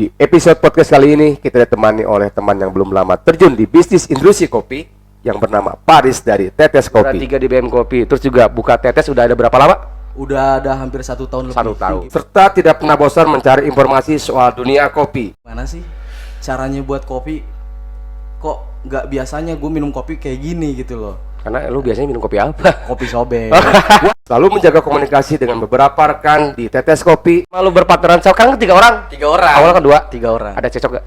Di episode podcast kali ini kita ditemani oleh teman yang belum lama terjun di bisnis industri kopi yang bernama Paris dari Tetes Kopi. 3 di BM Kopi. Terus juga buka Tetes udah ada berapa lama? Udah ada hampir 1 tahun lebih. 1 tahun. Serta tidak pernah bosan mencari informasi soal dunia kopi. Mana sih caranya buat kopi? Kok nggak biasanya gue minum kopi kayak gini gitu loh. Karena lu biasanya minum kopi apa? Kopi sobek. Lalu menjaga komunikasi dengan beberapa rekan di Tetes Kopi. Lalu berpartneran sekarang 3 orang. 3 orang. Awal kan 3 orang. Ada cecok gak?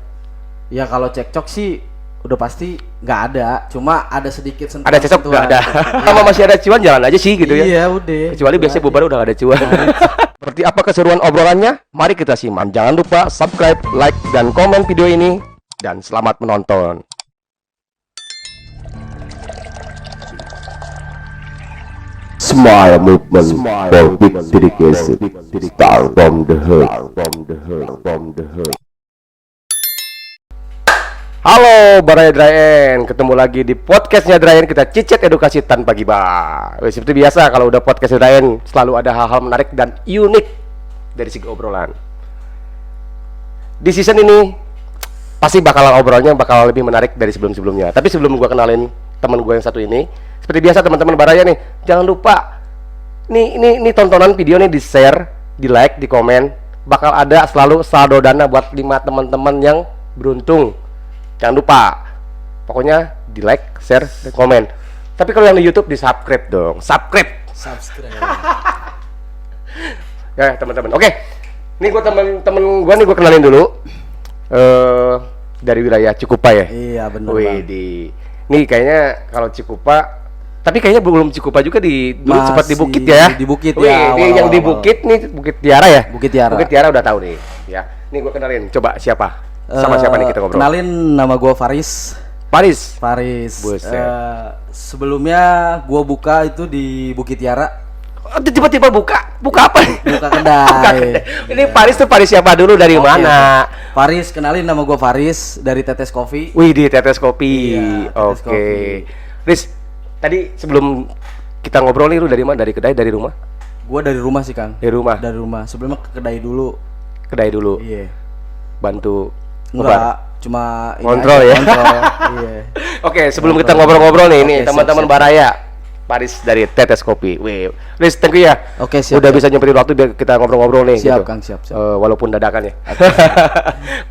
Ya kalau cekcok sih udah pasti nggak ada. Cuma ada sedikit sentuhan. Ada cecok nggak ada. Sama masih ada cuan jalan aja sih gitu ya. Iya udah. Kecuali biasanya bubar udah gak ada cuan. Seperti apa keseruan obrolannya? Mari kita simak. Jangan lupa subscribe, like, dan komen video ini. Dan selamat menonton. Smile movement for big dedication. Start from the heart. Halo Baraya Drayen, ketemu lagi di podcastnya Drayen. Kita cicit edukasi tanpa gibah. Seperti biasa kalau udah podcast Drayen selalu ada hal-hal menarik dan unik dari segi obrolan. Di season ini pasti obrolannya bakal lebih menarik dari sebelum-sebelumnya. Tapi sebelum gua kenalin teman gue yang satu ini, seperti biasa teman-teman Baraya nih, jangan lupa nih tontonan video nih di share, di like, di komen. Bakal ada selalu saldo dana buat 5 teman-teman yang beruntung. Jangan lupa, pokoknya di like, share, dan komen. Tapi kalau yang di YouTube di subscribe dong, subscribe. Ya teman-teman, oke. Ini gue temen gue nih gue kenalin dulu. Dari wilayah Cikupa ya. Iya benar. Nih kayaknya kalau Cikupa, tapi kayaknya belum Cikupa juga dulu sempat di Bukit ya. Di Bukit ya. Ini yang di Bukit nih, Bukit Tiara ya. Bukit Tiara udah tahu nih. Ya, nih gue kenalin. Coba siapa? Sama siapa nih kita ngobrol? Kenalin, nama gue Faris. Buset. Sebelumnya gue buka itu di Bukit Tiara. Tiba-tiba buka apa? Buka kedai. Ini Paris tuh Paris siapa dulu, dari mana? Faris, kenalin, nama gue Faris dari Tetes Kopi. Wih, di Tetes Kopi. Iya, Tetes Kopi. Riz, tadi sebelum kita ngobrol nih, lu dari mana? Dari kedai, dari rumah? Gue dari rumah sih, Kang. Dari rumah. Sebelumnya ke kedai dulu. Iya. Bantu. Enggak, cuma kontrol ya. Iya. Oke, sebelum kita ngobrol-ngobrol nih, ini teman-teman Baraya. Paris dari Tetes Kopi. Wih, Riz, thank you ya. Oke, siap. Udah bisa nyempetin waktu biar kita ngobrol-ngobrol nih. Siap, gitu. Kang, siap. Walaupun dadakan ya.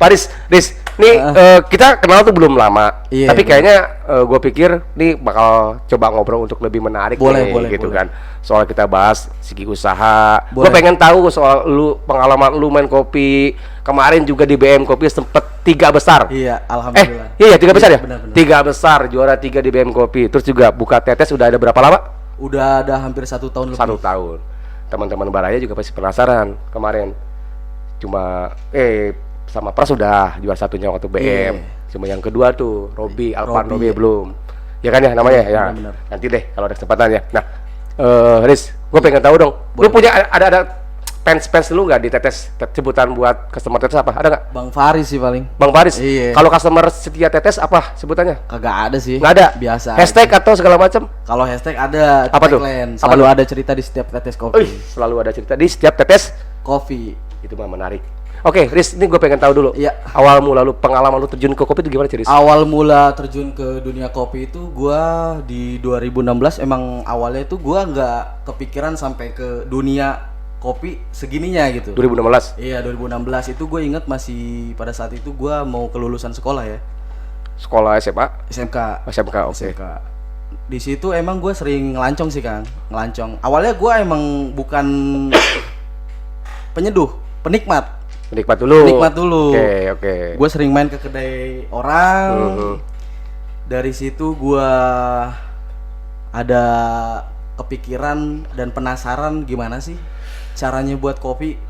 Paris, Riz, nih kita kenal tuh belum lama. Iya, tapi kayaknya gue pikir nih bakal coba ngobrol untuk lebih menarik boleh, gitu boleh. kan. Soal kita bahas segi usaha. Gue Boleh. pengen tahu soal pengalaman lu main kopi. Kemarin juga di BM Kopi sempet 3 besar. Iya, alhamdulillah. Iya 3 besar ya? Benar. 3 besar, juara 3 di BM Kopi. Terus juga buka Tetes udah ada berapa lama? Udah ada hampir 1 tahun lebih. 1 tahun. Teman-teman Baraya juga pasti penasaran kemarin. Cuma sama Pras udah juara 1-nya waktu BM. Iya. Cuma yang kedua tuh Robi Alvan belum. Ya kan ya namanya ya. Benar. Nanti deh kalau ada kesempatan ya. Nah, Riz, gue pengen tahu dong. Lu Boleh. punya ada fans lu nggak di Tetes? Sebutan buat customer Tetes apa? Ada nggak? Bang Faris sih paling. Bang Faris. Iya. Kalau customer setia Tetes apa sebutannya? Kagak ada sih. Nggak ada. Biasa. Hashtag atau segala macam? Kalau hashtag ada. Apa tuh? tagline. Apa Selalu tuh? ada cerita di setiap Tetes Kopi. Selalu ada cerita di setiap Tetes. Kopi. Itu mah menarik. Oke, Riz, ini gue pengen tahu dulu. Iya. Awal mula lu pengalaman lu terjun ke kopi itu gimana, Riz? Awal mula terjun ke dunia kopi itu gua di 2016. Emang awalnya itu gua nggak kepikiran sampai ke dunia kopi segininya gitu. 2016. Iya, 2016 itu gue inget masih pada saat itu gua mau kelulusan sekolah ya. Sekolah SMA? SMK. SMK, oke. SMK. Di situ emang gue sering ngelancong sih, Kang. Ngelancong. Awalnya gua emang bukan penyeduh, penikmat. Menikmat dulu. Oke. Gue sering main ke kedai orang. Dari situ gue ada kepikiran dan penasaran gimana sih caranya buat kopi.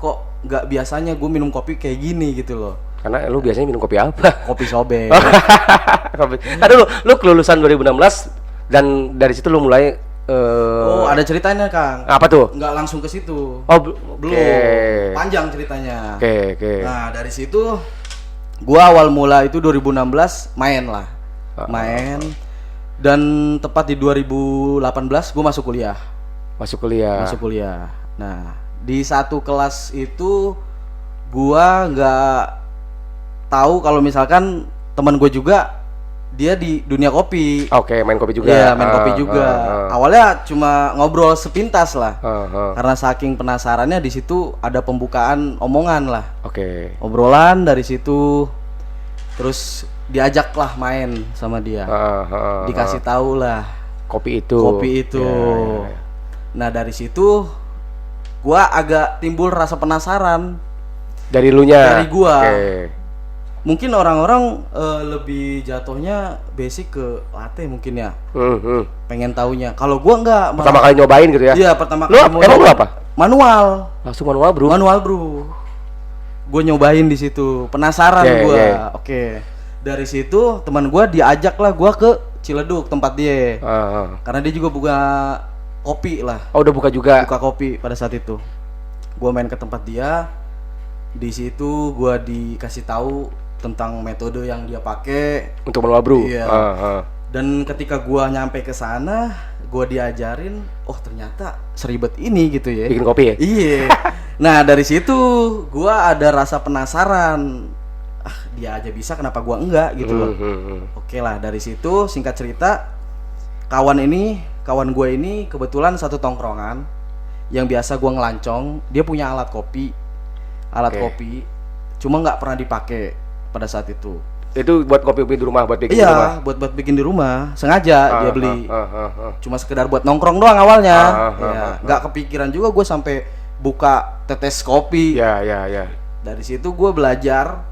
Kok nggak biasanya gue minum kopi kayak gini gitu loh. Karena lu biasanya minum kopi apa? Kopi sobek. Aduh, lu kelulusan 2016 dan dari situ lu mulai Oh, ada ceritanya, Kang. apa tuh? Nggak langsung ke situ. Oh, Belum. oke. Panjang ceritanya. Oke. Nah, dari situ gua awal mula itu 2016 main lah. Main. Dan tepat di 2018 gua masuk kuliah. Masuk kuliah. Nah, di satu kelas itu gua nggak tahu kalau misalkan teman gue juga dia di dunia kopi. Oke, main kopi juga. Iya, main kopi juga. Awalnya cuma ngobrol sepintas lah. Karena saking penasarannya di situ ada pembukaan omongan lah. Oke. Obrolan dari situ, terus diajaklah main sama dia. Dikasih tahu lah Kopi itu. Ya. Nah dari situ gua agak timbul rasa penasaran. Dari lu nya. Dari gua. Oke. Mungkin orang-orang lebih jatuhnya basic ke latte mungkin ya. Pengen taunya. Kalau gua enggak. Pertama kali nyobain gitu ya? Iya, pertama lu, kali. Emang lu apa? Manual. Langsung manual, Bro. Manual, Bro. Gue nyobain di situ. Penasaran gua. Oke. Dari situ teman gua diajak lah gua ke Ciledug tempat dia. Karena dia juga buka kopi lah. Oh, udah buka juga. Buka kopi pada saat itu. Gua main ke tempat dia. Di situ gua dikasih tahu tentang metode yang dia pakai untuk manual brew. Iya. Dan ketika gua nyampe ke sana, gua diajarin, oh ternyata seribet ini gitu ya. Bikin kopi ya? Iya. Nah, dari situ gua ada rasa penasaran. Ah, dia aja bisa, kenapa gua enggak gitu loh. Oke lah, dari situ singkat cerita, kawan gua ini kebetulan satu tongkrongan yang biasa gua ngelancong, dia punya alat kopi. Kopi cuma nggak pernah dipakai pada saat itu. Itu buat kopi di rumah, buat bikin di rumah. Iya, buat bikin di rumah. Sengaja dia beli. Cuma sekedar buat nongkrong doang awalnya. Nggak kepikiran juga gue sampai buka tetes kopi. Ya. Dari situ gue belajar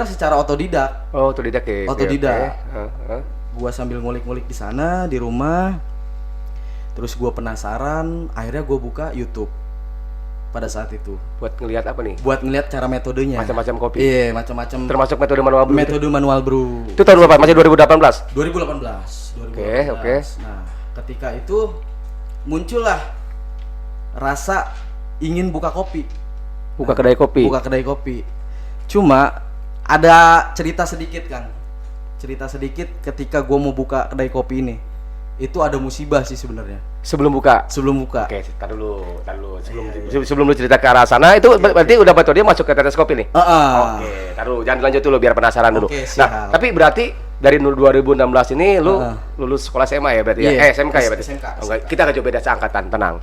secara otodidak. Oh, otodidak ya. Otodidak. Gue sambil ngulik-ngulik di sana di rumah. Terus gue penasaran, akhirnya gue buka YouTube. Pada saat itu buat ngelihat apa nih? Buat ngelihat cara metodenya. Macam-macam kopi. Iya, macam-macam. Termasuk metode manual brew. Metode manual brew. Itu tahun berapa? Masih 2018? 2018. Oke. Nah, ketika itu muncullah rasa ingin buka kopi. Buka kedai kopi. Cuma ada cerita sedikit, Kang. Cerita sedikit ketika gua mau buka kedai kopi ini. Itu ada musibah sih sebenarnya. Sebelum buka. Oke, tar dulu. Sebelum lu cerita ke arah sana, itu berarti udah betul dia masuk ke tetes kopi nih. Oke, tar dulu, jangan lanjut dulu biar penasaran dulu. Nah, tapi berarti dari 2016 ini lu lulus sekolah SMA ya berarti ya? SMK ya berarti. SMK. Kita akan coba beda seangkatan, tenang.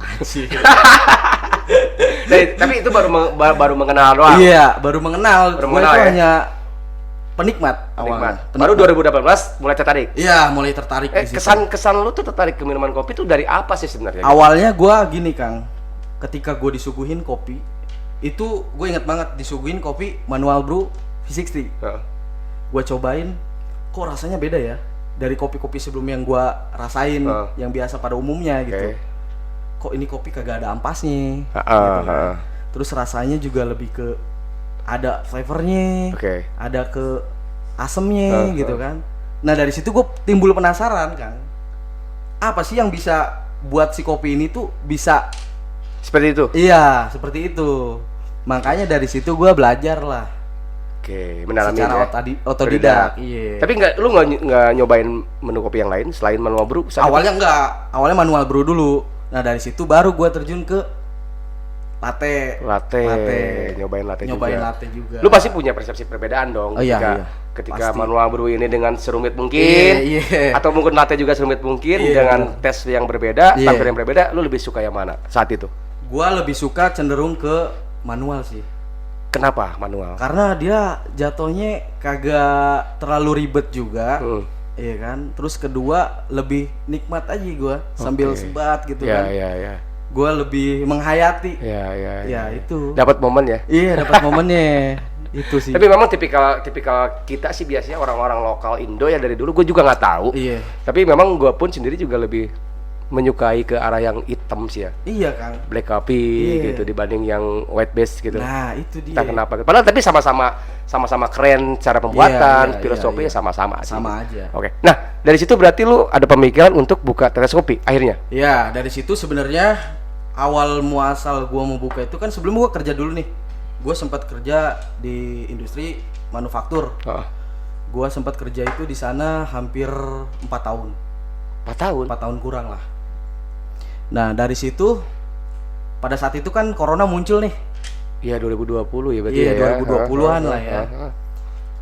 Tapi itu baru mengenal doang. Iya, baru mengenal. Gue itu hanya penikmat. Baru 2018 mulai tertarik. Iya, mulai tertarik. Kesan lu tuh tertarik ke minuman kopi tuh dari apa sih sebenarnya? Awalnya gua gini, Kang. Ketika gua disuguhin kopi, itu gue inget banget disuguhin kopi manual brew V60. Gua cobain, kok rasanya beda ya dari kopi-kopi sebelum yang gua rasain, yang biasa pada umumnya gitu. Kok ini kopi kagak ada ampasnya. Gitu kan. Terus rasanya juga lebih ke ada flavornya, ada ke asemnya gitu kan. Nah dari situ gue timbul penasaran, Kang. Apa sih yang bisa buat si kopi ini tuh bisa seperti itu? Iya, seperti itu. Makanya dari situ gue belajar lah. Mendalami secara otodidak. Iya. Tapi lu nggak nyobain menu kopi yang lain selain manual brew? Awalnya enggak. Awalnya manual brew dulu. Nah dari situ baru gue terjun ke latte. Nyobain latte juga. Lu pasti punya persepsi perbedaan dong ketika pasti. Manual brew ini dengan serumit mungkin, atau mungkin latte juga serumit mungkin dengan tes yang berbeda, standar yang berbeda. Lu lebih suka yang mana saat itu? Gua lebih suka cenderung ke manual sih. Kenapa manual? Karena dia jatuhnya kagak terlalu ribet juga. Iya kan. Terus kedua lebih nikmat aja gua sambil sebat gitu kan. Iya. Gue lebih menghayati. Ya itu. Dapat momen ya? Iya, dapat momennya. Itu sih. Tapi memang tipikal kita sih biasanya orang-orang lokal Indo ya dari dulu gue juga nggak tahu. Iya. Tapi memang gue pun sendiri juga lebih menyukai ke arah yang hitam sih ya. Iya, Kang. Black coffee gitu dibanding yang white base gitu. Nah, itu dia. Entah kenapa. Padahal tapi sama-sama keren cara pembuatan, filosofinya sama-sama aja. Sama aja. Oke. Nah, dari situ berarti lu ada pemikiran untuk buka tetes kopi akhirnya? Iya, dari situ sebenarnya awal muasal gua mau buka itu kan sebelum gua kerja dulu nih. Gua sempat kerja di industri manufaktur. Gua sempat kerja itu di sana hampir 4 tahun. 4 tahun? 4 tahun kurang lah. Nah, dari situ pada saat itu kan corona muncul nih. Iya 2020 ya berarti Iya, ya. 2020-an lah ya.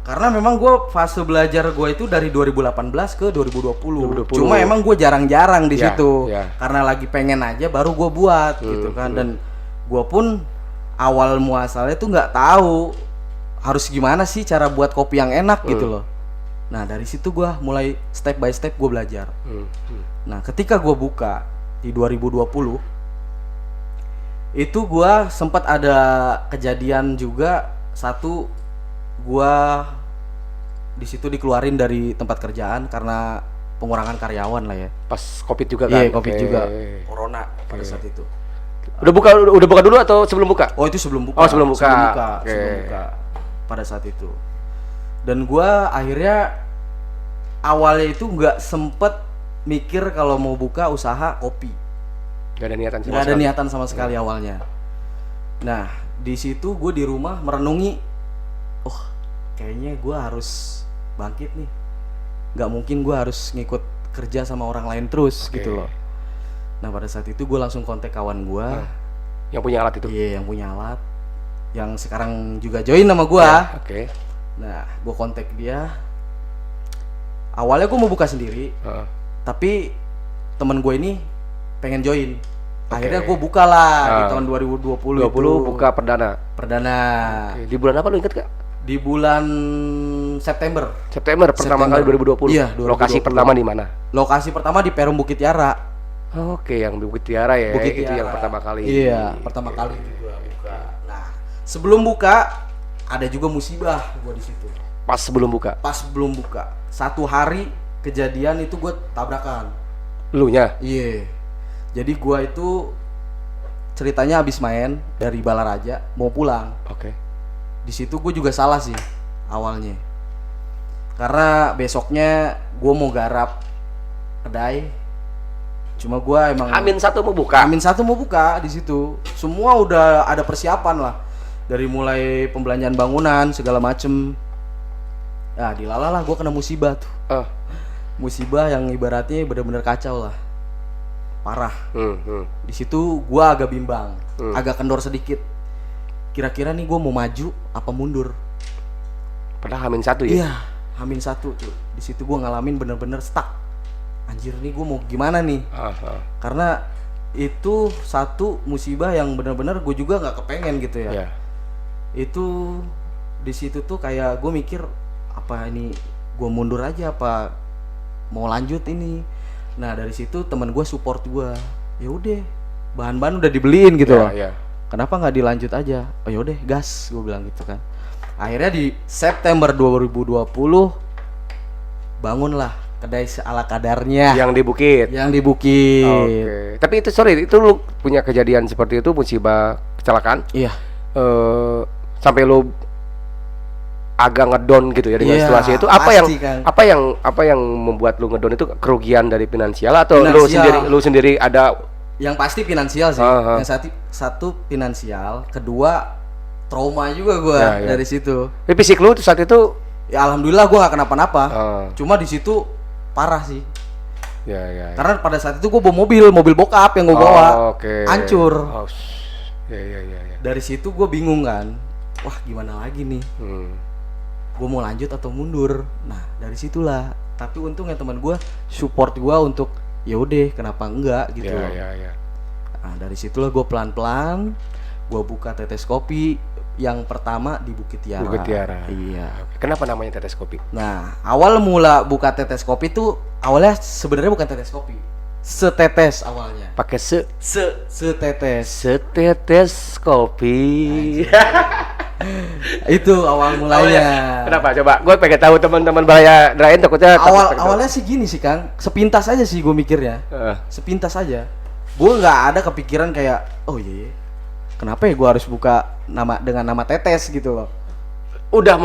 Karena memang gue fase belajar gue itu dari 2018 ke 2020. 2020. Cuma emang gue jarang-jarang di Ya, situ. ya. Karena lagi pengen aja baru gue buat gitu kan. Dan gue pun awal muasalnya tuh nggak tahu harus gimana sih cara buat kopi yang enak gitu loh. Nah dari situ gue mulai step by step gue belajar. Nah ketika gue buka di 2020 itu gue sempat ada kejadian juga satu, gue di situ dikeluarin dari tempat kerjaan karena pengurangan karyawan lah ya. Pas Covid juga kan? Iya, Covid Oke. juga. Corona pada saat itu. Udah buka dulu atau sebelum buka? Oh, itu sebelum buka. Oh, sebelum buka. Oke. Sebelum buka. Pada saat itu. Dan gua akhirnya awalnya itu nggak sempet mikir kalau mau buka usaha kopi. Gak ada niatan sama Nggak ada sekali. niatan sama sekali awalnya. Nah, di situ gue di rumah merenungi, oh, kayaknya gue harus bangkit nih. Nggak mungkin gue harus ngikut kerja sama orang lain terus Oke. gitu loh. Nah pada saat itu gue langsung kontak kawan gue, Yang punya alat itu? iya yang punya alat, yang sekarang juga join sama gue. Ya, oke. Nah gue kontak dia. Awalnya gue mau buka sendiri, tapi temen gue ini pengen join. Akhirnya gue buka lah di tahun 2020 20 itu. buka perdana. Perdana. Oke. Di bulan apa lu inget gak? Di bulan September. September pertama September. kali 2020. Iya, 2020. Lokasi pertama di mana? Lokasi pertama di Perum Bukit Tiara. Oke, yang di Bukit Tiara ya. Bukit Itu Tiara. yang pertama kali. Iya, pertama kali juga buka. Nah, sebelum buka ada juga musibah gua di situ. Pas sebelum buka. Pas belum buka, 1 hari kejadian itu gua tabrakan. Lu nya? Iya. Jadi gua itu ceritanya habis main dari Balaraja mau pulang. Oke. Di situ gue juga salah sih awalnya. Karena besoknya gue mau garap kedai. Cuma gue emang Amin satu mau buka. Amin satu mau buka di situ. Semua udah ada persiapan lah. Dari mulai pembelanjaan bangunan segala macem. Nah, dilalalah gue kena musibah tuh. Musibah yang ibaratnya benar-benar kacau lah. Parah. Di situ gua agak bimbang, agak kendor sedikit. Kira-kira nih gua mau maju apa mundur? Padahal Amin satu ya? Iya, Hamin 1 tuh. Di situ gua ngalamin bener-bener stuck. Anjir nih gua mau gimana nih? Karena itu satu musibah yang bener-bener gue juga nggak kepengen gitu ya. Iya. Itu di situ tuh kayak gue mikir apa ini gua mundur aja apa mau lanjut ini. Nah dari situ teman gue support gue, ya udah bahan-bahan udah dibeliin gitu loh. Iya. Kenapa nggak dilanjut aja? Oh yaudah gas, gue bilang gitu kan. Akhirnya di September 2020 bangunlah kedai ala kadarnya. Yang di Bukit. Yang di Bukit. Oke. Tapi itu sorry, itu lu punya kejadian seperti itu, musibah kecelakaan? Iya. Sampai lu agak ngedon gitu ya dengan Iya, situasi itu. pasti, Kang. Apa yang membuat lu ngedon itu kerugian dari finansial atau Finansial. lu sendiri ada? Yang pasti finansial sih. Aha. Yang satu finansial, kedua trauma juga gue Ya, ya. dari situ. Tapi fisik lu saat itu? Ya alhamdulillah gue gak kenapa-napa. Cuma di situ parah sih. Ya. Karena pada saat itu gue bawa mobil bokap yang gue bawa, Oke. hancur. Ya. Dari situ gue bingung kan, wah gimana lagi nih? Gue mau lanjut atau mundur? Nah dari situlah. Tapi untungnya teman gue support gue untuk ya udah kenapa enggak gitu. Ya. Nah dari situlah gue pelan-pelan gue buka tetes kopi yang pertama di Bukit Tiara. Bukit Tiara. Iya. Kenapa namanya tetes kopi? Nah awal mula buka tetes kopi tuh awalnya sebenarnya bukan tetes kopi, setetes awalnya. Pakai Setetes. setetes kopi. Itu awal mulanya. Kenapa? Coba, gue pengen tahu teman-teman Balaya Drain takutnya. Awalnya sih gini sih Kang, sepintas aja sih gue mikirnya. Sepintas aja. Gue nggak ada kepikiran kayak, oh iya, kenapa ya gue harus buka dengan nama tetes gitu loh. Udah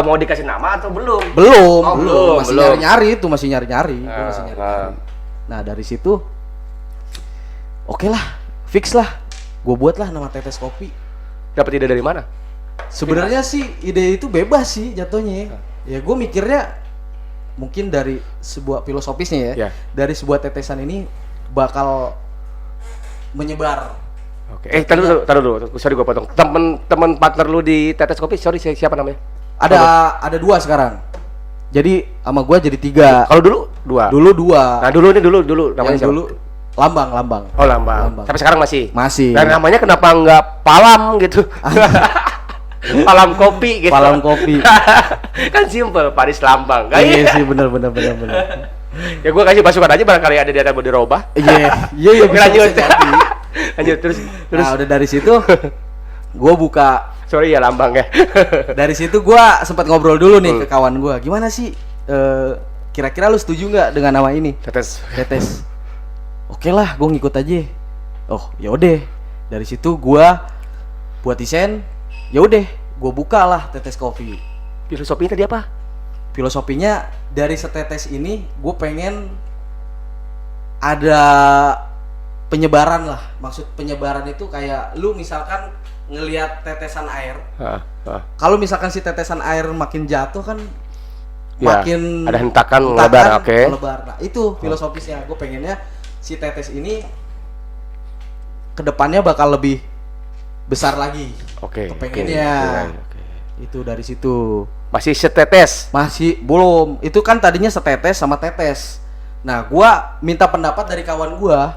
mau dikasih nama atau belum? Belum, Oh, belum. Masih belum. nyari-nyari itu, masih nyari-nyari. Gua masih nyari-nyari. Nah dari situ, oke lah, fix lah. Gue buatlah nama tetes kopi. Dapat ide dari mana? Sebenarnya sih ide itu bebas sih jatuhnya. Ya gue mikirnya mungkin dari sebuah filosofisnya ya. Ya. Dari sebuah tetesan ini bakal menyebar Oke. Taruh dulu. Sorry gua potong. Temen partner lu di Tetes Kopi, sorry siapa namanya? Ada 2 sekarang. Jadi sama gua jadi 3. Kalau dulu 2. Dulu 2. Nah, dulu namanya Yang siapa? dulu Lambang. Oh, Lambang. Sampai sekarang masih. Masih. Dan namanya kenapa enggak Palam gitu? Palam kopi gitu. Palam kopi. Kan simpel, Paris Lambang. Iya sih, bener. Ya gua kasih masukan aja barangkali ada di mau dirubah. Iya bisa Lanjut. jadi. Lanjut terus. Nah, udah dari situ gua buka. Sorry ya Lambang ya. Dari situ gua sempat ngobrol dulu nih ke kawan gua. Gimana sih kira-kira lu setuju nggak dengan nama ini? Tetes. Oke lah, gua ngikut aja. Oh, ya udah. Dari situ gua buat desain. Ya udah, gua buka lah Tetes Coffee. Filosofinya tadi apa? Filosofinya dari setetes ini gue pengen ada penyebaran lah. Maksud penyebaran itu kayak lu misalkan ngelihat tetesan air. Kalau misalkan si tetesan air makin jatuh kan Ya, makin ada hentakan melebar, oke. melebar. Nah, itu filosofisnya. Gue pengennya si tetes ini kedepannya bakal lebih besar lagi. Oke. Kepengennya. Itu dari situ. Masih setetes. Masih belum. Itu kan tadinya setetes sama tetes. Nah, gua minta pendapat dari kawan gua.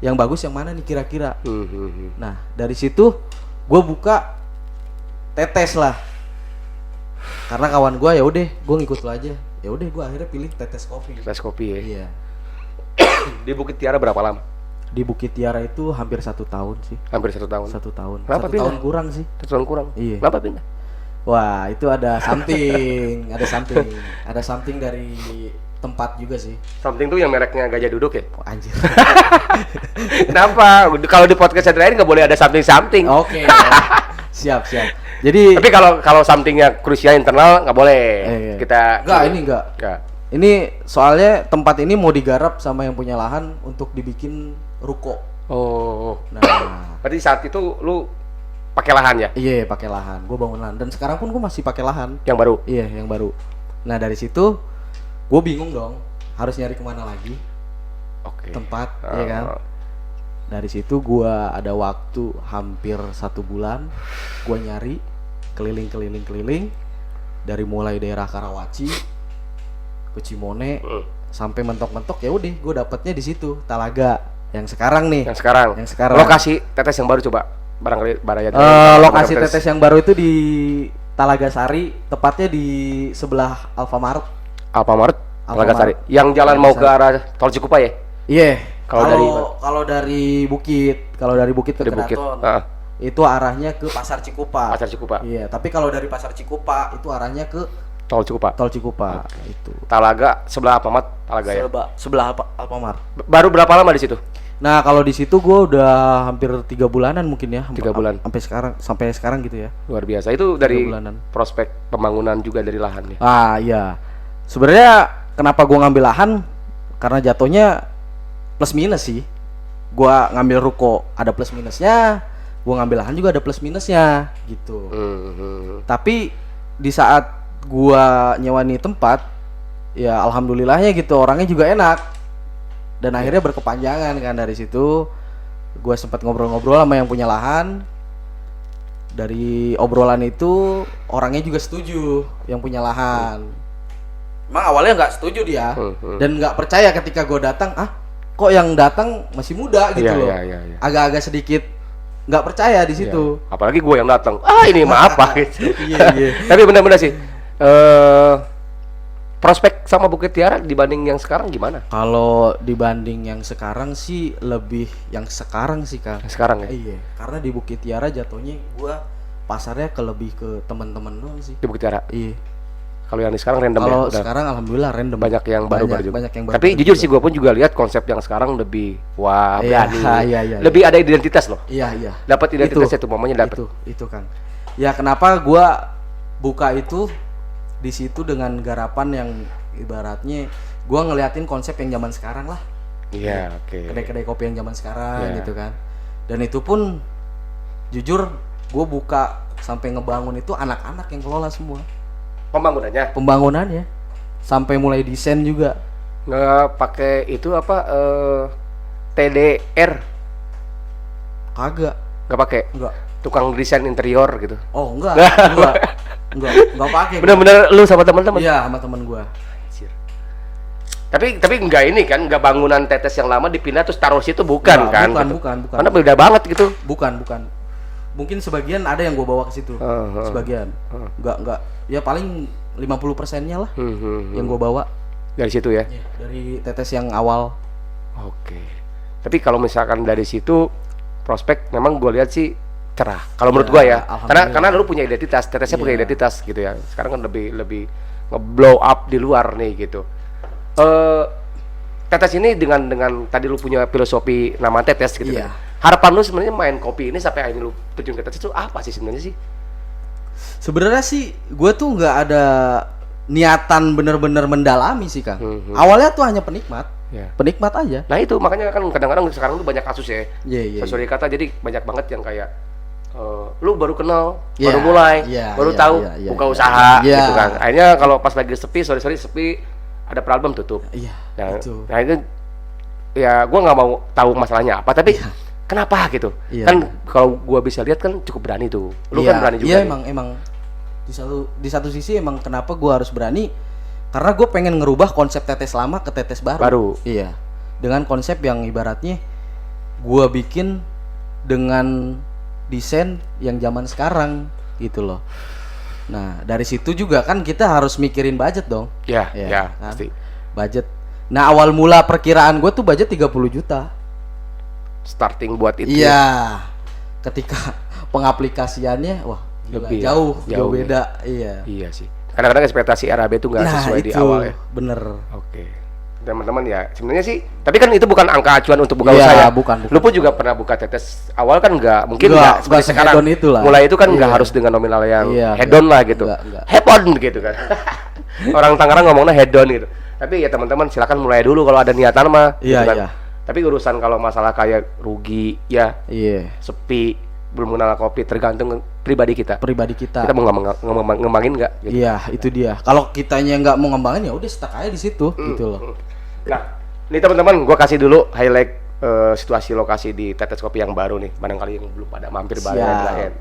Yang bagus yang mana nih kira-kira? Nah, dari situ gua buka tetes lah. Karena kawan gua ya udah, gua ngikut lu aja. Ya udah, gua akhirnya pilih Tetes Coffee. Tetes Kopi ya. Iya. Di Bukit Tiara berapa lama? Di Bukit Tiara itu hampir 1 tahun sih. Hampir 1 tahun. 1 tahun. Kenapa 1 tahun pindah? kurang sih. 1 tahun kurang. Iya. Kenapa pindah? Wah, itu ada something, ada something dari tempat juga sih. Something tuh yang mereknya Gajah Duduk ya? Oh, anjir. Kenapa? Kalau di podcast lain nggak boleh ada something. Oke. Siap. Jadi Tapi kalau somethingnya krusial internal nggak boleh. Kita enggak. Ini soalnya tempat ini mau digarap sama yang punya lahan untuk dibikin ruko. Oh. Nah, Berarti saat itu lu pakai lahan ya? iya pakai lahan. Gue bangun lahan dan sekarang pun gue masih pakai lahan. Yang baru. Iya, yang baru. Nah, dari situ gue bingung dong harus nyari kemana lagi Oke. tempat, ya kan? Dari situ gue ada waktu hampir 1 bulan. Gue nyari keliling dari mulai daerah Karawaci ke Cimone sampai mentok-mentok. Ya udah, gue dapatnya di situ Talaga yang sekarang nih. Yang sekarang. Lokasi tetes yang baru coba barangkali Baraya. Lokasi tetes yang baru itu di Talaga Sari, tepatnya di sebelah Alfamart. Talaga Sari. Yang jalan mau ke arah Tol Cikupa ya? Iya. Kalau dari Bukit ke Keraton. Itu arahnya ke Pasar Cikupa. Iya, tapi kalau dari Pasar Cikupa itu arahnya ke Tol Cikupa. Itu. Talaga sebelah Alfamart, Talaga ya. Sebelah Alfamart. Baru berapa lama di situ? Nah, kalau di situ gue udah hampir 3 bulanan mungkin ya. 3 bulan. Sampai sekarang gitu ya. Luar biasa. Itu dari 3 bulanan. Prospek pembangunan juga dari lahan ya. Iya. Sebenarnya kenapa gue ngambil lahan? Karena jatuhnya plus minus sih. Gue ngambil ruko ada plus minusnya. Gue ngambil lahan juga ada plus minusnya gitu. Tapi di saat gua nyewa nih tempat, ya alhamdulillahnya gitu, orangnya juga enak dan akhirnya berkepanjangan kan. Dari situ gua sempat ngobrol-ngobrol sama yang punya lahan. Dari obrolan itu orangnya juga setuju yang punya lahan. Emang awalnya nggak setuju dia dan nggak percaya ketika gua datang. Kok yang datang masih muda gitu loh. Agak-agak sedikit nggak percaya di situ. Apalagi gue yang datang. Ini mah apa gitu. Iya. Tapi benar-benar sih. Prospek sama Bukit Tiara dibanding yang sekarang gimana? Kalau dibanding yang sekarang sih lebih yang sekarang sih, Kang. Sekarang ya? Iya, karena di Bukit Tiara jatuhnya gua pasarnya lebih ke teman-teman doang sih. Di Bukit Tiara. Iya. Kalau yang di sekarang random Kalau ya? sekarang alhamdulillah random. Banyak yang baru-baru juga. Banyak yang baru. Tapi jujur sih gue pun juga lihat konsep yang sekarang lebih berani. Iya. Lebih ada identitas loh. Iya. Dapat identitasnya tuh mamanya dapat. Itu kan. Ya kenapa gua buka itu di situ dengan garapan yang ibaratnya gua ngeliatin konsep yang zaman sekarang lah. Iya, oke. Kedai-kedai kopi yang zaman sekarang gitu kan. Dan itu pun jujur gua buka sampai ngebangun itu anak-anak yang kelola semua. Pembangunannya sampai mulai desain juga. Nggak pakai itu apa TDR? Kagak. Nggak pakai. Enggak. Tukang desain interior gitu. Oh, enggak. Nggak. Enggak pakai. Bener-bener lu sama teman-teman. Iya, sama teman gua. Anjir. Tapi enggak ini kan, enggak bangunan tetes yang lama dipindah terus taruh situ bukan Enggak, kan? bukan, gitu. bukan. Karena beda banget gitu. Bukan. Mungkin sebagian ada yang gua bawa ke situ. Sebagian. Enggak. Ya paling 50%-nya lah yang gua bawa. Dari situ ya. Iya, dari tetes yang awal. Oke. Tapi kalau misalkan dari situ prospek memang gue lihat sih cerah. Kalau menurut gua ya. Karena lu punya identitas, tetesnya punya identitas gitu ya. Sekarang kan lebih nge-blow up di luar nih gitu. Tetes ini dengan tadi lu punya filosofi nama tetes gitu kan. Harapan lu sebenarnya main kopi ini sampai akhirnya lu terjun ke tetes itu apa sih sebenarnya sih? Sebenarnya sih gue tuh nggak ada niatan bener-bener mendalami sih, Kang. Awalnya tuh hanya penikmat. Penikmat aja. Nah itu makanya kan kadang-kadang sekarang tuh banyak kasus ya. Sesuai kata jadi banyak banget yang kayak lu baru kenal, baru mulai, baru tahu buka usaha gitu kan. Akhirnya kalau pas lagi sepi, sepi, ada problem tutup. Nah itu ya gue nggak mau tahu masalahnya apa, tapi kenapa gitu? Kan kalau gue bisa lihat kan cukup berani tuh. Lu kan berani juga. Iya emang di satu sisi emang kenapa gue harus berani? Karena gue pengen ngerubah konsep tetes lama ke tetes baru. Iya. Dengan konsep yang ibaratnya gue bikin dengan desain yang zaman sekarang gitu loh. Nah dari situ juga kan kita harus mikirin budget dong. Iya kan? pasti. Budget. Nah awal mula perkiraan gue tuh budget 30 juta. Starting buat itu. Iya. Ketika pengaplikasiannya wah lebih jauh beda. Iya sih. Kadang-kadang ekspektasi RAB itu nggak sesuai di awal ya. Bener. Oke. Teman-teman ya sebenarnya sih, tapi kan itu bukan angka acuan untuk buka usaha ya. Bukan. Lu pun juga pernah buka tetes awal kan mungkin nggak seperti sekarang. Mulai itu kan nggak harus dengan nominal yang head on lah gitu. Head on gitu kan. Orang Tangerang ngomongnya head on gitu. Tapi ya teman-teman silakan mulai dulu kalau ada niatan mah. Iya gitu kan. Tapi urusan kalau masalah kayak rugi ya, sepi, belum mengenal kopi tergantung pribadi kita. Kita mau ngembangin nggak? Gitu. Iya itu dia. Kalau kitanya nggak mau ngembangin ya udah stuck aja di situ gitu loh. Nah, ini teman-teman, gua kasih dulu highlight situasi lokasi di tetes kopi yang baru nih. Barangkali yang belum pada mampir bareng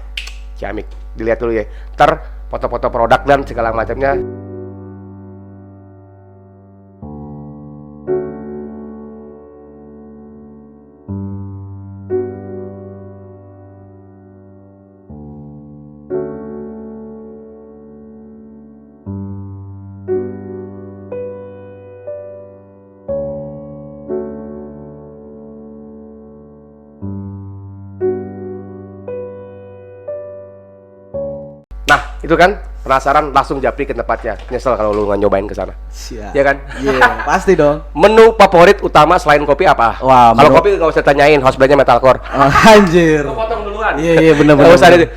Ciamik. Dilihat dulu ya. Ntar foto-foto produk dan segala macamnya. Nah, itu kan penasaran langsung japri ke tempatnya. Nyesel kalau lu nggak nyobain ke sana. Iya kan? Iya, pasti dong. Menu favorit utama selain kopi apa? Wah, kalau kopi nggak usah tanyain, house brandnya metalcore. Anjir. Lu potong duluan. Iya benar. Nggak usah ada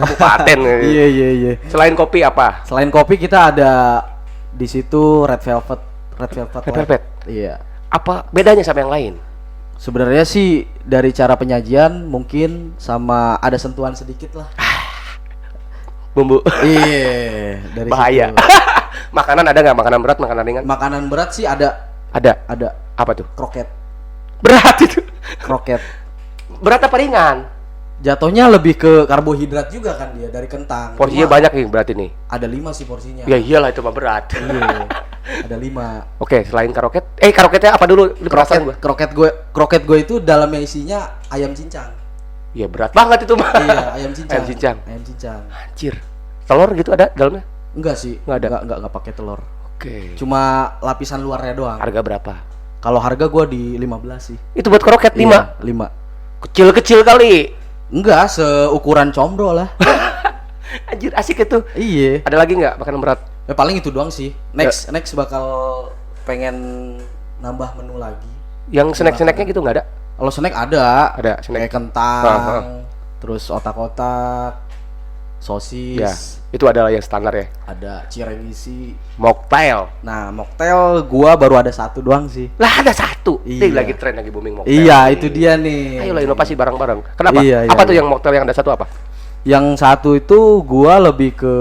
kabupaten. Iya. Selain kopi apa? Selain kopi kita ada di situ red velvet. Iya. Apa bedanya sama yang lain? Sebenarnya sih dari cara penyajian mungkin sama ada sentuhan sedikit lah. Bumbu. Iya, dari bahaya. Makanan ada nggak? Makanan berat, makanan ringan? Makanan berat sih ada. Apa tuh? Kroket. Berat itu. Kroket. Berat apa ringan? Jatuhnya lebih ke karbohidrat juga kan dia dari kentang. Porsinya banyak nih berat ini. Ada 5 sih porsinya. Ya iyalah itu mah berat. Iya. Ada 5. Oke, selain kroket, kroketnya apa dulu? Kroket gue itu dalamnya isinya ayam cincang. Iya berat banget itu mah. Iya, ayam cincang. Anjir. Telur gitu ada dalamnya? Enggak sih. Enggak pakai telur. Oke. Cuma lapisan luarnya doang. Harga berapa? Kalau harga gua di 15 sih. Itu buat kroket 5? Iya, 5. Kecil-kecil kali. Enggak, seukuran combro lah. Anjir, asik itu. Iya. Ada lagi nggak makanan berat? Ya paling itu doang sih. Next bakal pengen nambah menu lagi. Yang snack-snacknya gitu nggak ada? Kalau snack ada snack. Kayak kentang, terus otak-otak, sosis. Ya, itu adalah yang standar ya. Ada cireng isi. Mocktail. Nah, mocktail gua baru ada 1 doang sih. Lah ada 1. Iya. Lagi tren lagi booming mocktail. Iya, itu dia nih. Ayolah inovasi bareng-bareng. Kenapa? Iya, apa tuh yang mocktail yang ada 1 apa? Yang 1 itu gua lebih ke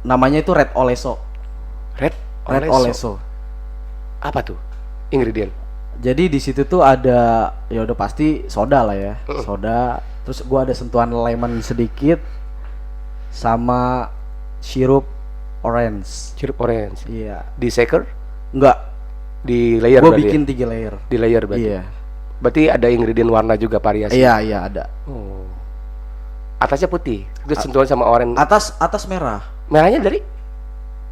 namanya itu Red Oleso. Red Oleso. Apa tuh? Ingredient. Jadi di situ tuh ada ya udah pasti soda lah ya. Soda, Terus gua ada sentuhan lemon sedikit sama sirup orange. Sirup orange. Iya. Di shaker? Enggak, Di layer gua berarti bikin ya? 3 layer. Di layer berarti. Iya. Berarti ada ingredient warna juga variasi. Iya, iya ada. Oh. Atasnya putih. Itu sentuhan sama orange. Atas merah. Merahnya dari?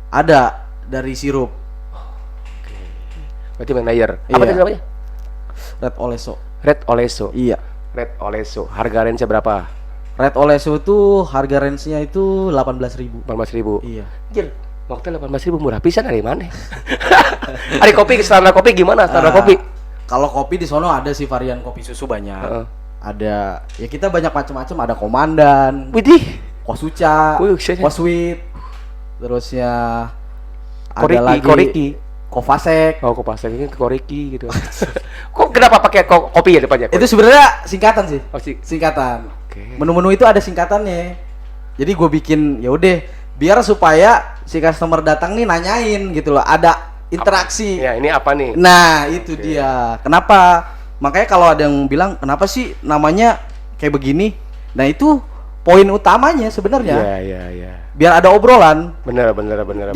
Ada dari sirup Berarti main layer. Apa Iya. tadi namanya? Red Oleso. Red Oleso. Iya. Red Oleso. Harga range berapa? Red Oleso itu harga range-nya itu 18.000. 18.000. Iya. Anjir, waktu 18.000 murah pisan dari mana? Ada kopi, standar kopi gimana? Standar kopi? Kalau kopi di sono ada sih varian kopi susu banyak. Heeh. Ada ya kita banyak macam-macam, ada komandan, Widih, kosuca, Wih, shit. koswit. Terusnya ada Koriki, lagi koriki. Kovasek. Oh, kok pasang ini koriki gitu. Kok kenapa pakai kopi ya depannya? Itu sebenarnya singkatan sih. Oh, sih. Singkatan. Oke. Menu-menu itu ada singkatannya. Jadi gue bikin ya udah biar supaya si customer datang nih nanyain gitu loh, ada interaksi. Ya, ini apa nih? Nah, itu dia. Kenapa? Makanya kalau ada yang bilang, "Kenapa sih namanya kayak begini?" Nah, itu poin utamanya sebenarnya. Ya. Biar ada obrolan. Bener.